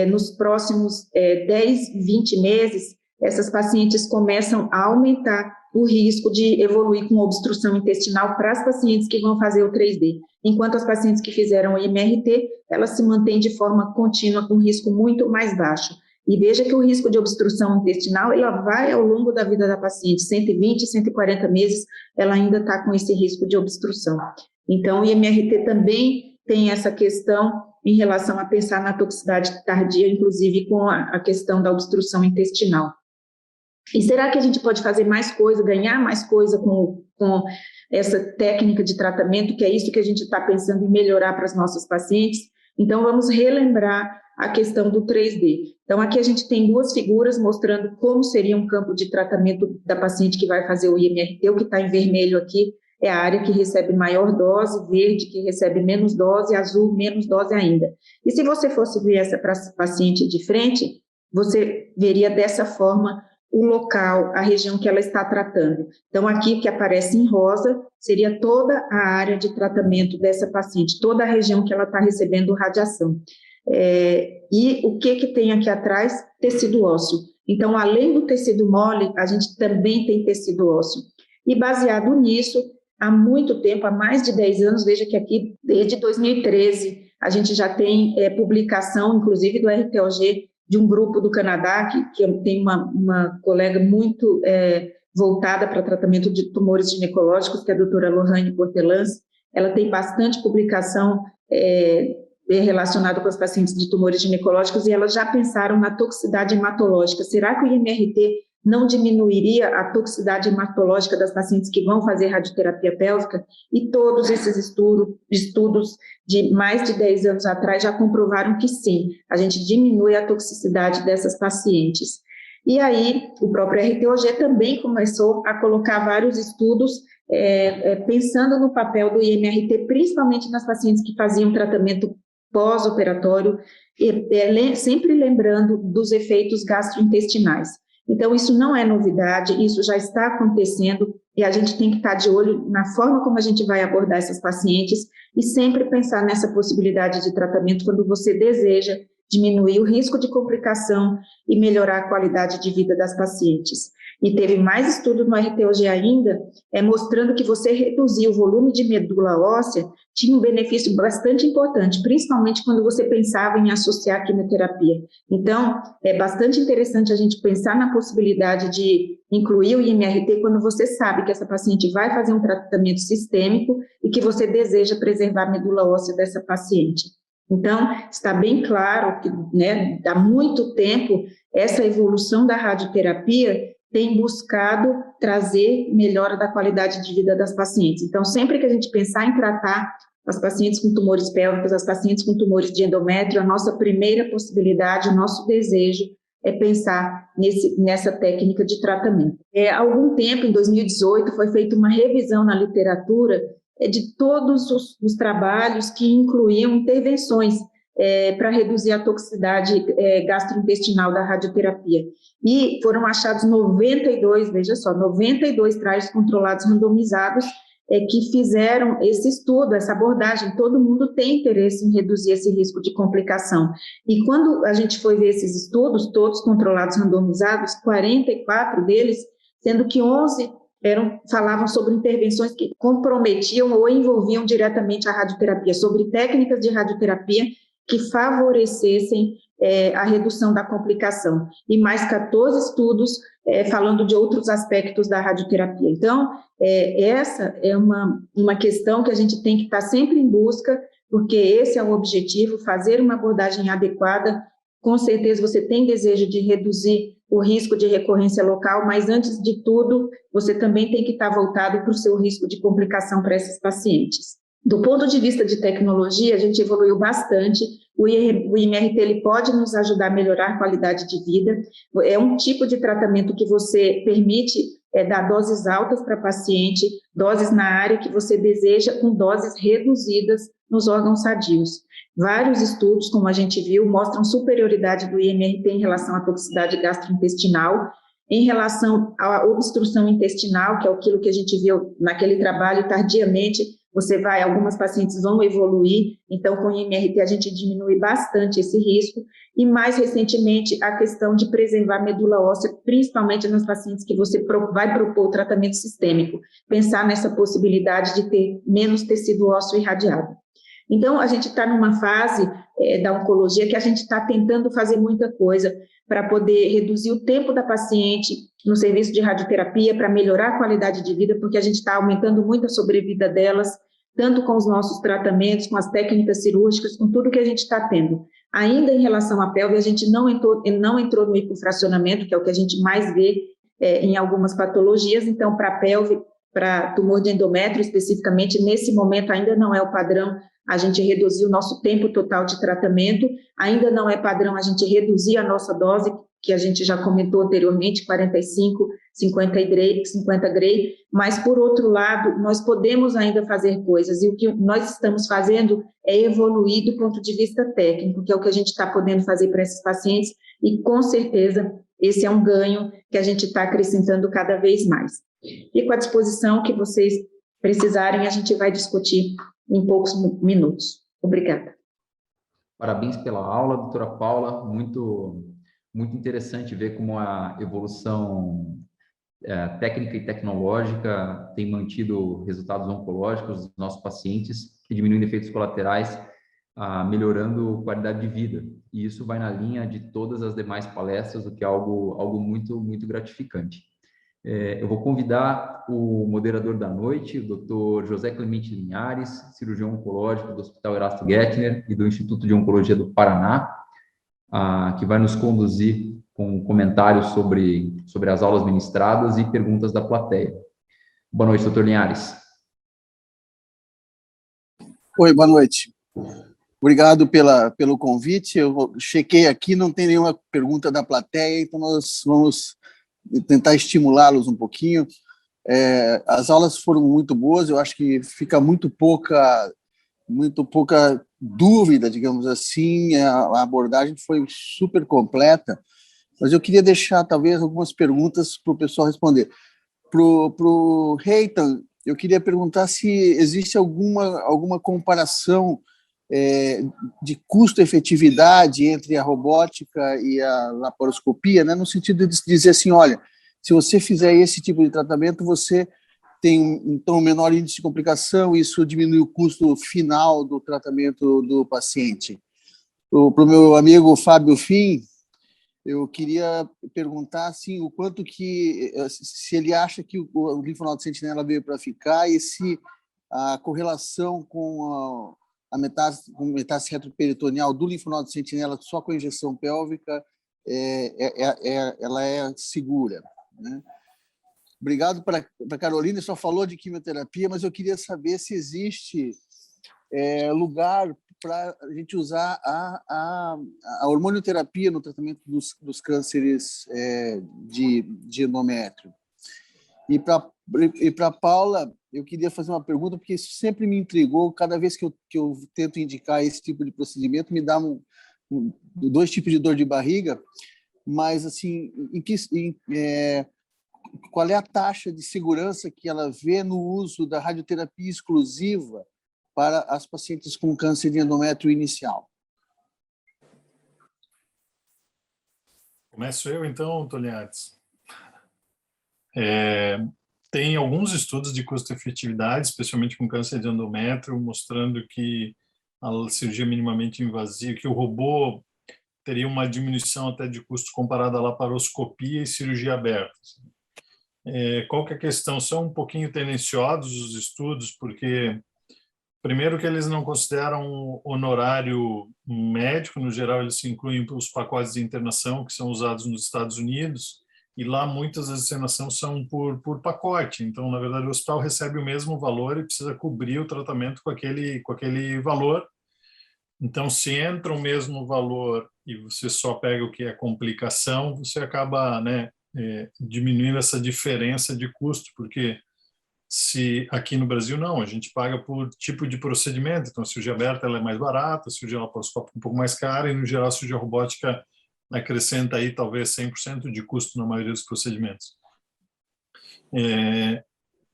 nos próximos 10, 20 meses, essas pacientes começam a aumentar o risco de evoluir com obstrução intestinal para as pacientes que vão fazer o 3D. Enquanto as pacientes que fizeram o IMRT, elas se mantêm de forma contínua com risco muito mais baixo. E veja que o risco de obstrução intestinal, ela vai ao longo da vida da paciente, 120, 140 meses, ela ainda está com esse risco de obstrução. Então, o IMRT também tem essa questão em relação a pensar na toxicidade tardia, inclusive com a questão da obstrução intestinal. E será que a gente pode fazer mais coisa, ganhar mais coisa com essa técnica de tratamento, que é isso que a gente está pensando em melhorar para as nossas pacientes? Então, vamos relembrar a questão do 3D. Então, aqui a gente tem 2 figuras mostrando como seria um campo de tratamento da paciente que vai fazer o IMRT. O que está em vermelho aqui é a área que recebe maior dose, verde que recebe menos dose, azul menos dose ainda. E se você fosse ver essa paciente de frente, você veria dessa forma o local, a região que ela está tratando. Então, aqui o que aparece em rosa seria toda a área de tratamento dessa paciente, toda a região que ela está recebendo radiação. E o que tem aqui atrás? Tecido ósseo. Então, além do tecido mole, a gente também tem tecido ósseo. E baseado nisso, há muito tempo, há mais de 10 anos, veja que aqui, desde 2013, a gente já tem publicação, inclusive do RTOG, de um grupo do Canadá, que tem uma colega muito voltada para tratamento de tumores ginecológicos, que é a doutora Lohane Portelance. Ela tem bastante publicação relacionada com os pacientes de tumores ginecológicos, e elas já pensaram na toxicidade hematológica. Será que o IMRT não diminuiria a toxicidade hematológica das pacientes que vão fazer radioterapia pélvica? E todos esses estudos de mais de 10 anos atrás já comprovaram que sim, a gente diminui a toxicidade dessas pacientes. E aí, o próprio RTOG também começou a colocar vários estudos pensando no papel do IMRT, principalmente nas pacientes que faziam tratamento pós-operatório, sempre lembrando dos efeitos gastrointestinais. Então, isso não é novidade, isso já está acontecendo, e a gente tem que estar de olho na forma como a gente vai abordar essas pacientes e sempre pensar nessa possibilidade de tratamento quando você deseja diminuir o risco de complicação e melhorar a qualidade de vida das pacientes. E teve mais estudo no RTOG ainda, mostrando que você reduzir o volume de medula óssea tinha um benefício bastante importante, principalmente quando você pensava em associar a quimioterapia. Então, é bastante interessante a gente pensar na possibilidade de incluir o IMRT quando você sabe que essa paciente vai fazer um tratamento sistêmico e que você deseja preservar a medula óssea dessa paciente. Então, está bem claro que, né, há muito tempo, essa evolução da radioterapia tem buscado trazer melhora da qualidade de vida das pacientes. Então, sempre que a gente pensar em tratar as pacientes com tumores pélvicos, as pacientes com tumores de endométrio, a nossa primeira possibilidade, o nosso desejo é pensar nessa técnica de tratamento. Há algum tempo, em 2018, foi feita uma revisão na literatura de todos os trabalhos que incluíam intervenções para reduzir a toxicidade gastrointestinal da radioterapia. E foram achados 92, veja só, 92 trials controlados randomizados que fizeram esse estudo, essa abordagem. Todo mundo tem interesse em reduzir esse risco de complicação. E quando a gente foi ver esses estudos, todos controlados randomizados, 44 deles, sendo que 11 falavam sobre intervenções que comprometiam ou envolviam diretamente a radioterapia, sobre técnicas de radioterapia que favorecessem a redução da complicação, e mais 14 estudos falando de outros aspectos da radioterapia. Então, essa é uma questão que a gente tem que estar sempre em busca, porque esse é o objetivo, fazer uma abordagem adequada. Com certeza você tem desejo de reduzir o risco de recorrência local, mas antes de tudo, você também tem que estar voltado para o seu risco de complicação para esses pacientes. Do ponto de vista de tecnologia, a gente evoluiu bastante. O IMRT ele pode nos ajudar a melhorar a qualidade de vida. É um tipo de tratamento que você permite dar doses altas para paciente, doses na área que você deseja, com doses reduzidas nos órgãos sadios. Vários estudos, como a gente viu, mostram superioridade do IMRT em relação à toxicidade gastrointestinal, em relação à obstrução intestinal, que é aquilo que a gente viu naquele trabalho tardiamente. Algumas pacientes vão evoluir, então com o IMRT a gente diminui bastante esse risco, e mais recentemente a questão de preservar a medula óssea, principalmente nas pacientes que você vai propor o tratamento sistêmico, pensar nessa possibilidade de ter menos tecido ósseo irradiado. Então, a gente está numa fase da oncologia que a gente está tentando fazer muita coisa para poder reduzir o tempo da paciente no serviço de radioterapia, para melhorar a qualidade de vida, porque a gente está aumentando muito a sobrevida delas, tanto com os nossos tratamentos, com as técnicas cirúrgicas, com tudo que a gente está tendo. Ainda em relação à pelve, a gente não entrou no hipofracionamento, que é o que a gente mais vê em algumas patologias. Então, para a pelve, para tumor de endométrio especificamente, nesse momento ainda não é o padrão a gente reduzir o nosso tempo total de tratamento, ainda não é padrão a gente reduzir a nossa dose, que a gente já comentou anteriormente, 45, 50 Gray, mas, por outro lado, nós podemos ainda fazer coisas, e o que nós estamos fazendo é evoluir do ponto de vista técnico, que é o que a gente está podendo fazer para esses pacientes, e, com certeza, esse é um ganho que a gente está acrescentando cada vez mais. Fico à disposição, que vocês precisarem, a gente vai discutir em poucos minutos. Obrigada. Parabéns pela aula, doutora Paula. Muito interessante ver como a evolução técnica e tecnológica tem mantido resultados oncológicos dos nossos pacientes e diminuindo efeitos colaterais, melhorando qualidade de vida. E isso vai na linha de todas as demais palestras, o que é algo muito gratificante. Eu vou convidar o moderador da noite, o Dr. José Clemente Linhares, cirurgião oncológico do Hospital Erasto Gettner e do Instituto de Oncologia do Paraná, que vai nos conduzir com comentários sobre as aulas ministradas e perguntas da plateia. Boa noite, doutor Linhares. Oi, boa noite. Obrigado pelo convite. Eu chequei aqui, não tem nenhuma pergunta da plateia, então nós vamos tentar estimulá-los um pouquinho. As aulas foram muito boas, eu acho que fica muito pouca dúvida, digamos assim, a abordagem foi super completa, mas eu queria deixar talvez algumas perguntas para o pessoal responder. Para o Reitan, eu queria perguntar se existe alguma comparação de custo-efetividade entre a robótica e a laparoscopia, né, no sentido de dizer assim, olha, se você fizer esse tipo de tratamento, você tem então um menor índice de complicação, isso diminui o custo final do tratamento do paciente. Para o meu amigo Fábio Fim, eu queria perguntar assim, o quanto que, se ele acha que o linfonodo sentinela veio para ficar e se a correlação com a metástase retroperitoneal do linfonodo sentinela só com a injeção pélvica ela é segura, né? Obrigado para a Carolina, só falou de quimioterapia, mas eu queria saber se existe lugar para a gente usar a hormonioterapia no tratamento dos cânceres de endométrio. E para a Paula, eu queria fazer uma pergunta, porque isso sempre me intrigou, cada vez que eu tento indicar esse tipo de procedimento, me dá dois tipos de dor de barriga, mas assim, qual é a taxa de segurança que ela vê no uso da radioterapia exclusiva para as pacientes com câncer de endométrio inicial? Começo eu, então, Toliates. Tem alguns estudos de custo-efetividade, especialmente com câncer de endométrio, mostrando que a cirurgia minimamente invasiva, que o robô teria uma diminuição até de custo comparado à laparoscopia e cirurgia aberta. Qual que é a questão? São um pouquinho tendenciosos os estudos, porque, primeiro, que eles não consideram honorário médico, no geral eles incluem os pacotes de internação que são usados nos Estados Unidos, e lá muitas das internações são por pacote, então, na verdade, o hospital recebe o mesmo valor e precisa cobrir o tratamento com aquele valor. Então, se entra o mesmo valor e você só pega o que é complicação, você acaba, né, diminuindo essa diferença de custo, porque se aqui no Brasil não, a gente paga por tipo de procedimento, então a cirurgia aberta ela é mais barata, a cirurgia laparoscópica um pouco mais cara e no geral a cirurgia robótica acrescenta aí talvez 100% de custo na maioria dos procedimentos.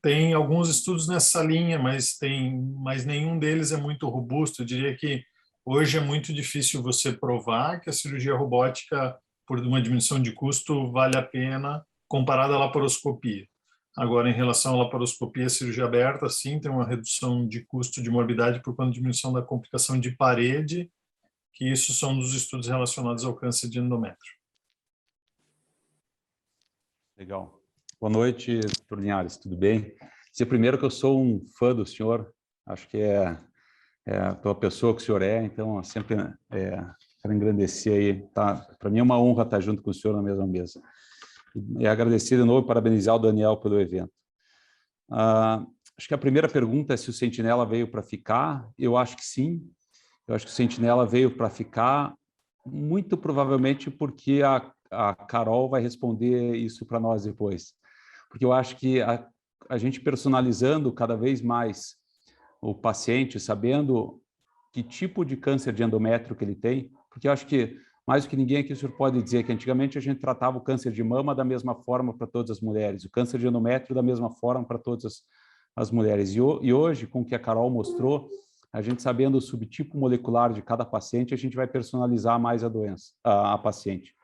Tem alguns estudos nessa linha, mas nenhum deles é muito robusto. Eu diria que hoje é muito difícil você provar que a cirurgia robótica, por uma diminuição de custo, vale a pena comparada à laparoscopia. Agora, em relação à laparoscopia, a cirurgia aberta, sim, tem uma redução de custo de morbidade por conta da diminuição da complicação de parede, que isso são dos estudos relacionados ao câncer de endométrio. Legal. Boa noite, Dr. Linhares, tudo bem? Dizer primeiro que eu sou um fã do senhor, acho que a pessoa que o senhor então eu sempre quero engrandecer aí, tá? Para mim é uma honra estar junto com o senhor na mesma mesa. E agradecer de novo e parabenizar o Daniel pelo evento. Acho que a primeira pergunta é se o Sentinela veio para ficar. Eu acho que sim. Eu acho que o Sentinela veio para ficar, muito provavelmente porque a Carol vai responder isso para nós depois. Porque eu acho que a gente personalizando cada vez mais o paciente, sabendo que tipo de câncer de endométrio que ele tem, porque eu acho que, mais do que ninguém aqui, o senhor pode dizer que antigamente a gente tratava o câncer de mama da mesma forma para todas as mulheres, o câncer de endométrio da mesma forma para todas as mulheres. E hoje, com o que a Carol mostrou, a gente sabendo o subtipo molecular de cada paciente, a gente vai personalizar mais a doença, a paciente.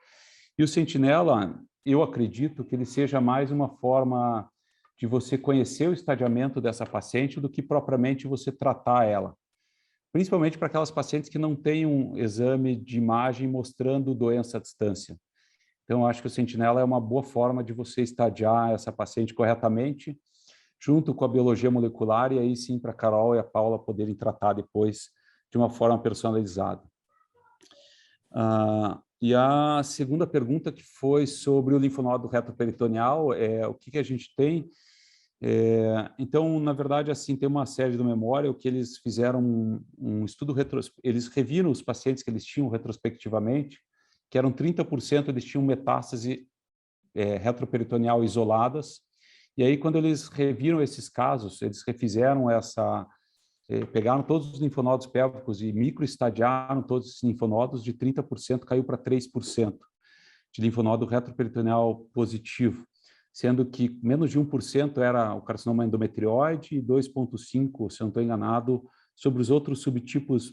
E o Sentinela, eu acredito que ele seja mais uma forma de você conhecer o estadiamento dessa paciente do que propriamente você tratar ela. Principalmente para aquelas pacientes que não têm um exame de imagem mostrando doença à distância. Então, eu acho que o Sentinela é uma boa forma de você estadiar essa paciente corretamente, junto com a biologia molecular, e aí sim para a Carol e a Paula poderem tratar depois de uma forma personalizada. E a segunda pergunta, que foi sobre o linfonodo retroperitoneal, o que a gente tem? Então, na verdade, assim, tem uma série do memória, o que eles fizeram um estudo, eles reviram os pacientes que eles tinham retrospectivamente, que eram 30%, eles tinham metástase retroperitoneal isoladas, E aí, quando eles reviram esses casos, eles refizeram pegaram todos os linfonodos pélvicos e microestadiaram todos esses linfonodos, de 30% caiu para 3% de linfonodo retroperitoneal positivo, sendo que menos de 1% era o carcinoma endometrioide e 2,5%, se eu não estou enganado, sobre os outros subtipos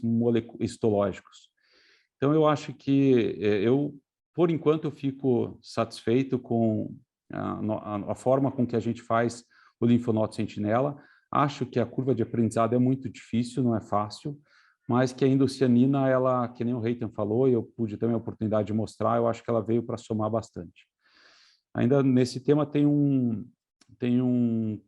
histológicos. Então, eu acho que por enquanto, eu fico satisfeito com a forma com que a gente faz o linfonodo sentinela. Acho que a curva de aprendizado é muito difícil, não é fácil, mas que a indocianina, ela, que nem o Reitan falou, e eu pude ter a oportunidade de mostrar, eu acho que ela veio para somar bastante. Ainda nesse tema tem um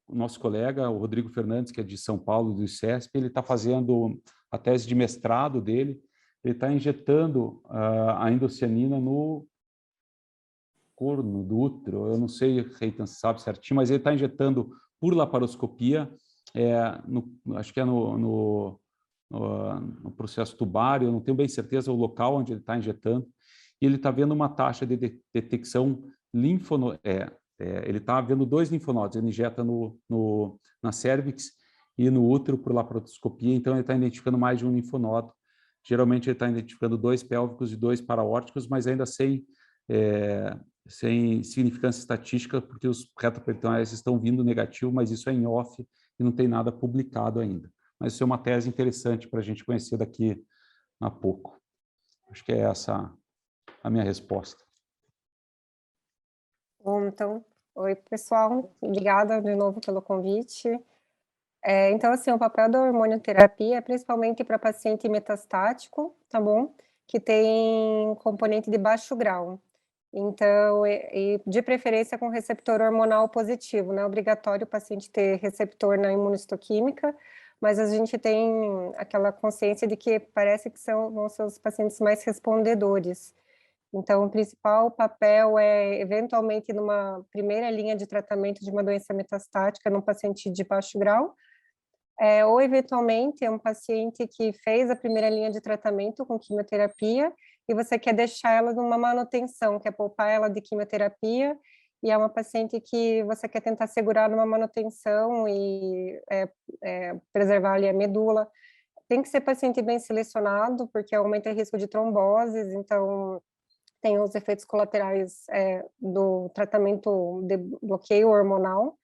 nosso colega, o Rodrigo Fernandes, que é de São Paulo, do ICESP, ele está fazendo a tese de mestrado dele, ele está injetando a indocianina no corno do útero, eu não sei, Reitan sabe certinho, mas ele está injetando por laparoscopia, acho que é no processo tubário, eu não tenho bem certeza o local onde ele está injetando, e ele está vendo uma taxa de detecção ele está vendo 2 linfonodos, ele injeta na cervix e no útero por laparoscopia, então ele está identificando mais de um linfonodo. Geralmente ele está identificando 2 pélvicos e 2 paraórticos, mas ainda sem significância estatística, porque os retroperitoneais estão vindo negativo, mas isso é em off e não tem nada publicado ainda. Mas isso é uma tese interessante para a gente conhecer daqui a pouco. Acho que é essa a minha resposta. Bom, então, oi, pessoal. Obrigada de novo pelo convite. Então, assim, o papel da hormonioterapia é principalmente para paciente metastático, tá bom? Que tem componente de baixo grau. Então, e de preferência com receptor hormonal positivo, não é obrigatório o paciente ter receptor na imunistoquímica, mas a gente tem aquela consciência de que parece que vão ser os pacientes mais respondedores. Então, o principal papel é, eventualmente, numa primeira linha de tratamento de uma doença metastática num paciente de baixo grau, ou, eventualmente, é um paciente que fez a primeira linha de tratamento com quimioterapia e você quer deixar ela numa manutenção, quer poupar ela de quimioterapia, e é uma paciente que você quer tentar segurar numa manutenção e preservar ali a medula. Tem que ser paciente bem selecionado, porque aumenta o risco de tromboses, então tem os efeitos colaterais do tratamento de bloqueio hormonal,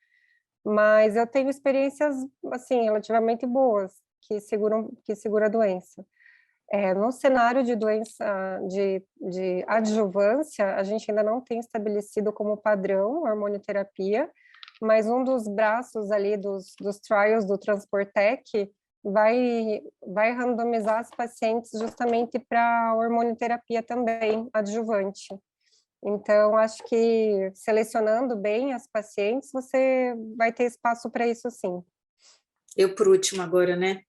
mas eu tenho experiências, assim, relativamente boas, que segura a doença. No cenário de doença de adjuvância, a gente ainda não tem estabelecido como padrão a hormonioterapia, mas um dos braços ali dos trials do Transportec vai randomizar as pacientes justamente para hormonioterapia também, adjuvante. Então, acho que selecionando bem as pacientes, você vai ter espaço para isso, sim. Eu por último agora, né?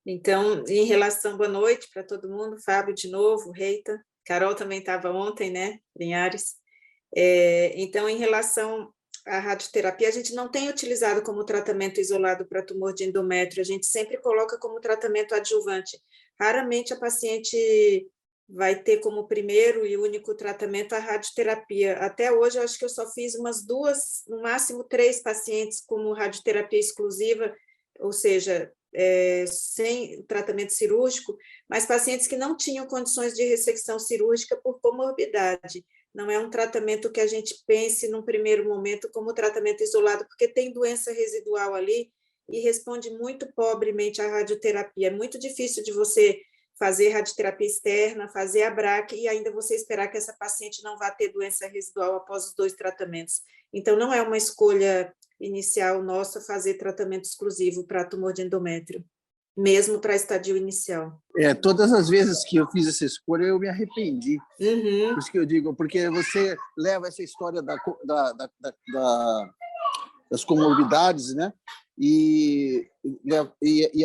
Então, em relação, boa noite para todo mundo, Fábio de novo, Reita, Carol também estava ontem, né, Linhares. Então, em relação à radioterapia, a gente não tem utilizado como tratamento isolado para tumor de endométrio, a gente sempre coloca como tratamento adjuvante. Raramente a paciente vai ter como primeiro e único tratamento a radioterapia. Até hoje, eu acho que eu só fiz umas 2, no máximo 3 pacientes como radioterapia exclusiva, ou seja, sem tratamento cirúrgico, mas pacientes que não tinham condições de ressecção cirúrgica por comorbidade. Não é um tratamento que a gente pense num primeiro momento como tratamento isolado, porque tem doença residual ali e responde muito pobremente à radioterapia. É muito difícil de você fazer radioterapia externa, fazer a BRAC e ainda você esperar que essa paciente não vá ter doença residual após os 2 tratamentos. Então, não é uma escolha inicial nossa fazer tratamento exclusivo para tumor de endométrio, mesmo para estadio inicial. Todas as vezes que eu fiz essa escolha, eu me arrependi. Por isso que eu digo, porque você leva essa história das comorbidades, né? E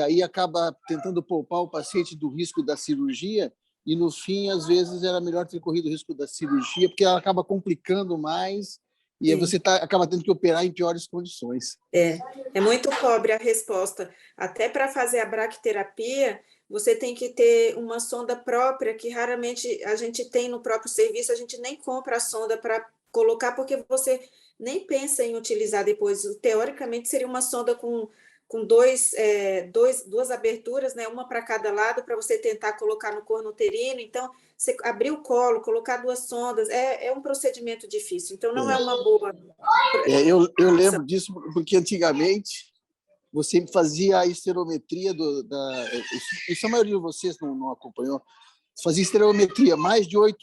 aí acaba tentando poupar o paciente do risco da cirurgia, e no fim, às vezes, era melhor ter corrido o risco da cirurgia, porque ela acaba complicando mais, e aí você acaba tendo que operar em piores condições. É muito pobre a resposta. Até para fazer a braquiterapia, você tem que ter uma sonda própria, que raramente a gente tem no próprio serviço, a gente nem compra a sonda para colocar, porque você nem pensa em utilizar depois. Teoricamente, seria uma sonda com duas aberturas, né, uma para cada lado, para você tentar colocar no corno uterino. Então, você abrir o colo, colocar 2 sondas, é um procedimento difícil. Então, não é uma boa... Eu lembro disso porque antigamente você fazia a esterometria isso a maioria de vocês não acompanhou. Fazia esterometria, mais de 8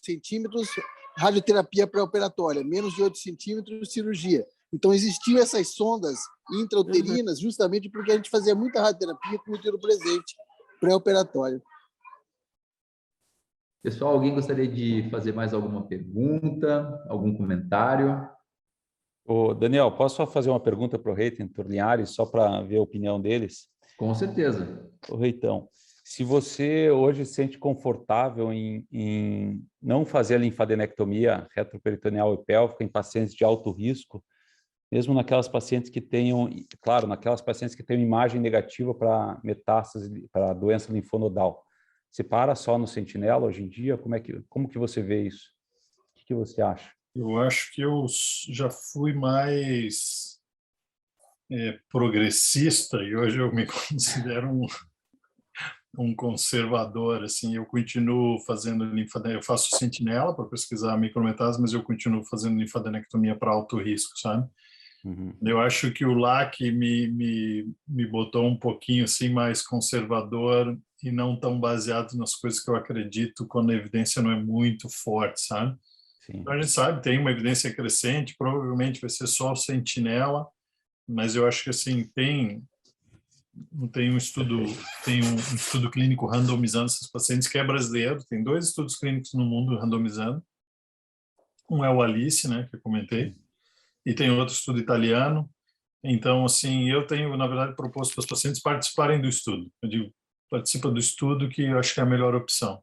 centímetros, radioterapia pré-operatória, menos de 8 centímetros, cirurgia. Então, existiam essas sondas intrauterinas justamente porque a gente fazia muita radioterapia com o útero presente, pré-operatório. Pessoal, alguém gostaria de fazer mais alguma pergunta, algum comentário? Ô, Daniel, posso só fazer uma pergunta para o Reitan Turliari, só para ver a opinião deles? Com certeza. Ô, Reitan, se você hoje se sente confortável em não fazer a linfadenectomia retroperitoneal e pélvica em pacientes de alto risco, mesmo naquelas pacientes que tenham, claro, naquelas pacientes que tenham imagem negativa para metástase, para doença linfonodal, você para só no sentinela hoje em dia? Como que você vê isso? O que você acha? Eu acho que eu já fui mais progressista e hoje eu me considero um conservador, assim. Eu continuo fazendo linfadenectomia, eu faço sentinela para pesquisar micrometástase, mas eu continuo fazendo linfadenectomia para alto risco, sabe? Eu acho que o LAC me botou um pouquinho assim mais conservador e não tão baseado nas coisas que eu acredito quando a evidência não é muito forte, sabe? Sim. Então a gente sabe, tem uma evidência crescente, provavelmente vai ser só sentinela, mas eu acho que assim tem um estudo clínico randomizando esses pacientes que é brasileiro, tem 2 estudos clínicos no mundo randomizando. Um é o ALICE, né, que eu comentei, e tem outro estudo italiano. Então, assim, eu tenho, na verdade, proposto para os pacientes participarem do estudo. Eu digo, participa do estudo, que eu acho que é a melhor opção.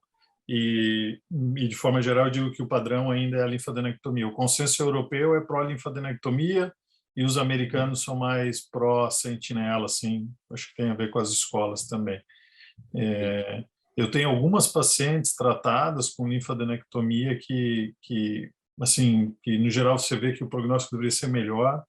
E de forma geral, eu digo que o padrão ainda é a linfadenectomia. O consenso europeu é pró-linfadenectomia e os americanos são mais pró-sentinela, assim, acho que tem a ver com as escolas também. Eu tenho algumas pacientes tratadas com linfadenectomia que no geral você vê que o prognóstico deveria ser melhor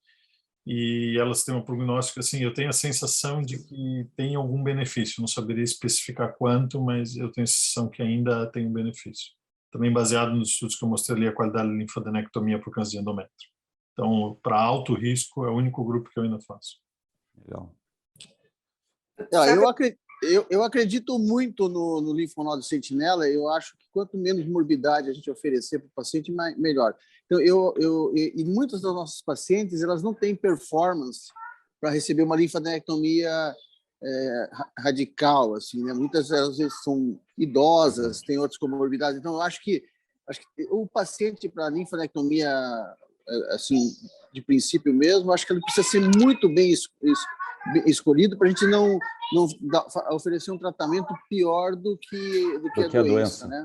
e elas têm um prognóstico, assim, eu tenho a sensação de que tem algum benefício, não saberia especificar quanto, mas eu tenho a sensação que ainda tem um benefício. Também baseado nos estudos que eu mostrei ali, a qualidade da linfadenectomia para o câncer de endométrio. Então, para alto risco, é o único grupo que eu ainda faço. Legal. Eu acredito muito no linfonodo sentinela. Eu acho que quanto menos morbidade a gente oferecer para o paciente, melhor. Então, e muitas das nossas pacientes, elas não têm performance para receber uma linfadenectomia radical, assim, né? Muitas às vezes são idosas, têm outras comorbidades. Então, eu acho que o paciente para linfadenectomia, assim, de princípio mesmo, acho que ele precisa ser muito bem escolhido para a gente não oferecer um tratamento pior do que a doença, né?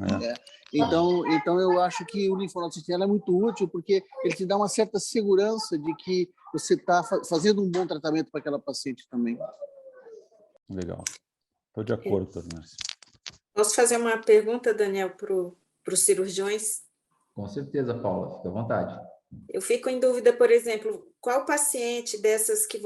Então eu acho que o linfonodo sentinela é muito útil porque ele te dá uma certa segurança de que você está fazendo um bom tratamento para aquela paciente também. Legal. Estou de acordo, Tornars. Posso fazer uma pergunta, Daniel, para os cirurgiões? Com certeza, Paula, fica à vontade. Eu fico em dúvida, por exemplo, qual paciente dessas que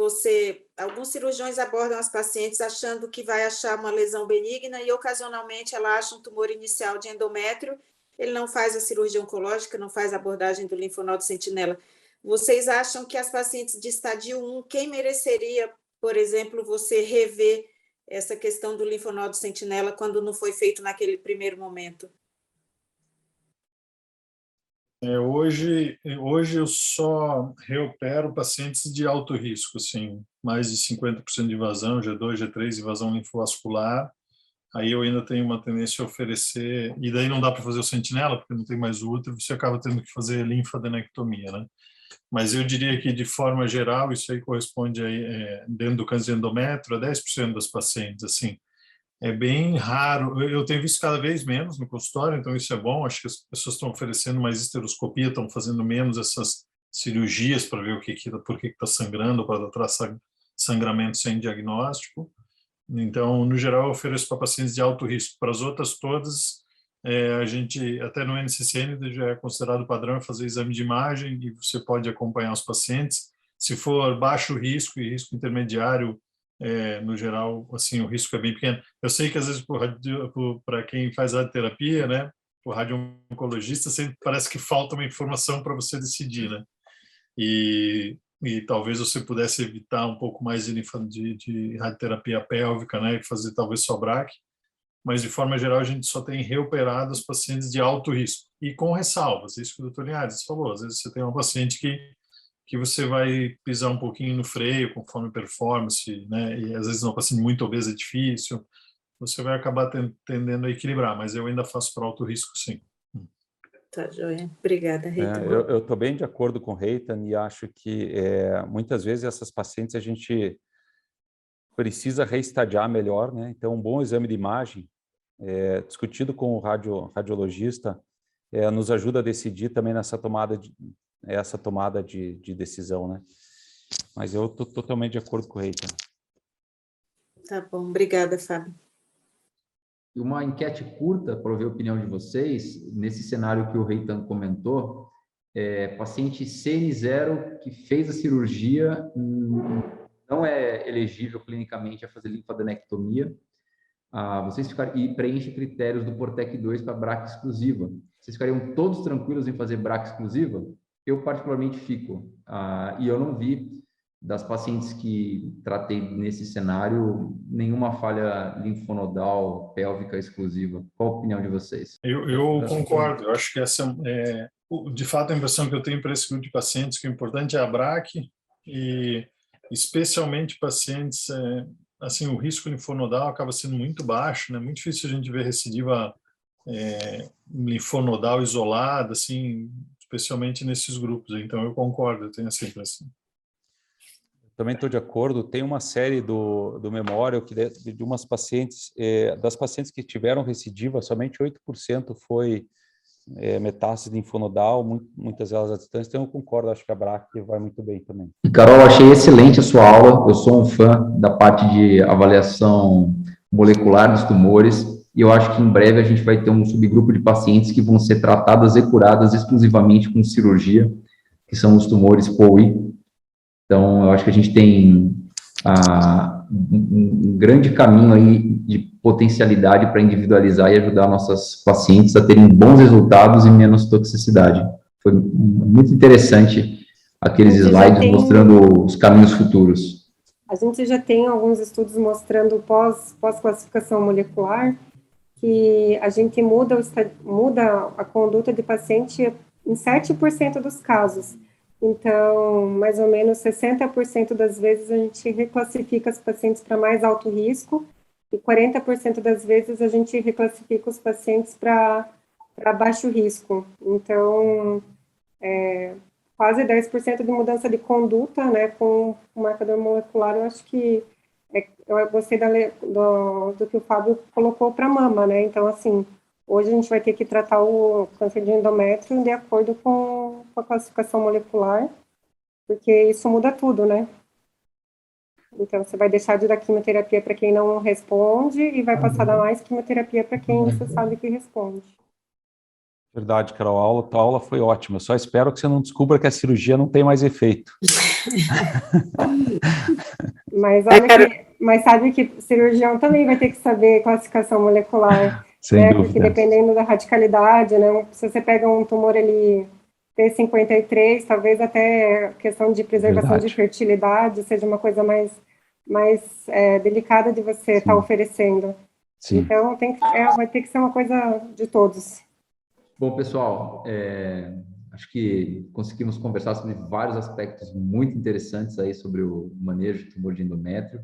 alguns cirurgiões abordam as pacientes achando que vai achar uma lesão benigna e ocasionalmente ela acha um tumor inicial de endométrio, ele não faz a cirurgia oncológica, não faz a abordagem do linfonodo sentinela. Vocês acham que as pacientes de estadio 1, quem mereceria, por exemplo, você rever essa questão do linfonodo sentinela quando não foi feito naquele primeiro momento? Hoje eu só reopero pacientes de alto risco, assim, mais de 50% de invasão, G2, G3, invasão linfovascular. Aí eu ainda tenho uma tendência a oferecer, e daí não dá para fazer o sentinela, porque não tem mais útero, você acaba tendo que fazer linfadenectomia, né? Mas eu diria que, de forma geral, isso aí corresponde, dentro do câncer de endométrio, a 10% das pacientes, assim. É bem raro, eu tenho visto cada vez menos no consultório, então isso é bom, acho que as pessoas estão oferecendo mais esteroscopia, estão fazendo menos essas cirurgias para ver por que está sangrando, para tratar sangramento sem diagnóstico. Então, no geral, eu ofereço para pacientes de alto risco. Para as outras todas, a gente, até no NCCN, já é considerado padrão fazer exame de imagem e você pode acompanhar os pacientes. Se for baixo risco e risco intermediário, no geral, assim, o risco é bem pequeno. Eu sei que às vezes para quem faz radioterapia, né, o radio-oncologista, sempre parece que falta uma informação para você decidir, né? E talvez você pudesse evitar um pouco mais de radioterapia pélvica, né, e fazer talvez só BRAC, mas de forma geral a gente só tem reoperado os pacientes de alto risco, e com ressalvas, isso que o Dr. Linhares falou, às vezes você tem um paciente que você vai pisar um pouquinho no freio conforme performance, né, e às vezes uma paciente muito obesa é difícil, você vai acabar tendendo a equilibrar, mas eu ainda faço para alto risco, sim. Tá, joia. Obrigada, Reitan. Eu estou bem de acordo com o Reitan e acho que muitas vezes essas pacientes a gente precisa reestadiar melhor, né? Então, um bom exame de imagem, discutido com o radiologista, nos ajuda a decidir também nessa tomada de decisão, né? Mas eu estou totalmente de acordo com o Reitan. Tá bom, obrigada, Fábio. E uma enquete curta para ouvir a opinião de vocês, nesse cenário que o Reitan comentou, paciente CN0 que fez a cirurgia não é elegível clinicamente a fazer linfadenectomia, e preenche critérios do Portec 2 para BRAC exclusiva. Vocês ficariam todos tranquilos em fazer BRAC exclusiva? Eu particularmente fico. E eu não vi, das pacientes que tratei nesse cenário, nenhuma falha linfonodal pélvica exclusiva. Qual a opinião de vocês? Eu concordo. Eu acho que essa de fato, a impressão que eu tenho para esse grupo de pacientes, que o importante é a BRAC, e especialmente pacientes, assim, o risco linfonodal acaba sendo muito baixo, né? Muito difícil a gente ver recidiva linfonodal isolada, assim, especialmente nesses grupos. Então, eu concordo, eu tenho essa impressão. Também estou de acordo. Tem uma série do Memorial que de umas pacientes, das pacientes que tiveram recidiva, somente 8% foi metástase linfonodal, muitas delas à distância. Então eu concordo, acho que a BRAC vai muito bem também. E Carol, achei excelente a sua aula. Eu sou um fã da parte de avaliação molecular dos tumores e eu acho que em breve a gente vai ter um subgrupo de pacientes que vão ser tratadas e curadas exclusivamente com cirurgia, que são os tumores POI. Então, eu acho que a gente tem um grande caminho aí de potencialidade para individualizar e ajudar nossas pacientes a terem bons resultados e menos toxicidade. Foi muito interessante aqueles slides mostrando os caminhos futuros. A gente já tem alguns estudos mostrando pós-classificação molecular que a gente muda a conduta de paciente em 7% dos casos. Então, mais ou menos 60% das vezes a gente reclassifica os pacientes para mais alto risco e 40% das vezes a gente reclassifica os pacientes para baixo risco. Então, quase 10% de mudança de conduta, né, com o marcador molecular. Eu acho que eu gostei do que o Fábio colocou para mama, né? Então, assim, hoje a gente vai ter que tratar o câncer de endométrio de acordo com a classificação molecular, porque isso muda tudo, né? Então, você vai deixar de dar quimioterapia para quem não responde e vai passar a dar mais quimioterapia para quem você sabe que responde. Verdade, Carol, a aula foi ótima. Eu só espero que você não descubra que a cirurgia não tem mais efeito. Mas sabe que cirurgião também vai ter que saber classificação molecular. Sem dúvida. Porque dependendo da radicalidade, né? Se você pega um tumor ali T53, talvez até questão de preservação de fertilidade seja uma coisa mais delicada de você estar oferecendo. Sim. Então vai ter que ser uma coisa de todos. Bom, pessoal, acho que conseguimos conversar sobre vários aspectos muito interessantes aí sobre o manejo de tumor de endométrio.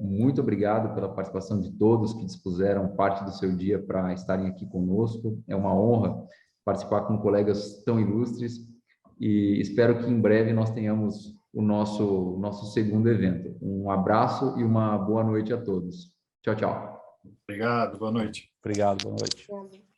Muito obrigado pela participação de todos que dispuseram parte do seu dia para estarem aqui conosco. É uma honra participar com colegas tão ilustres e espero que em breve nós tenhamos o nosso segundo evento. Um abraço e uma boa noite a todos. Tchau, tchau. Obrigado, boa noite. Obrigado, boa noite. Obrigada.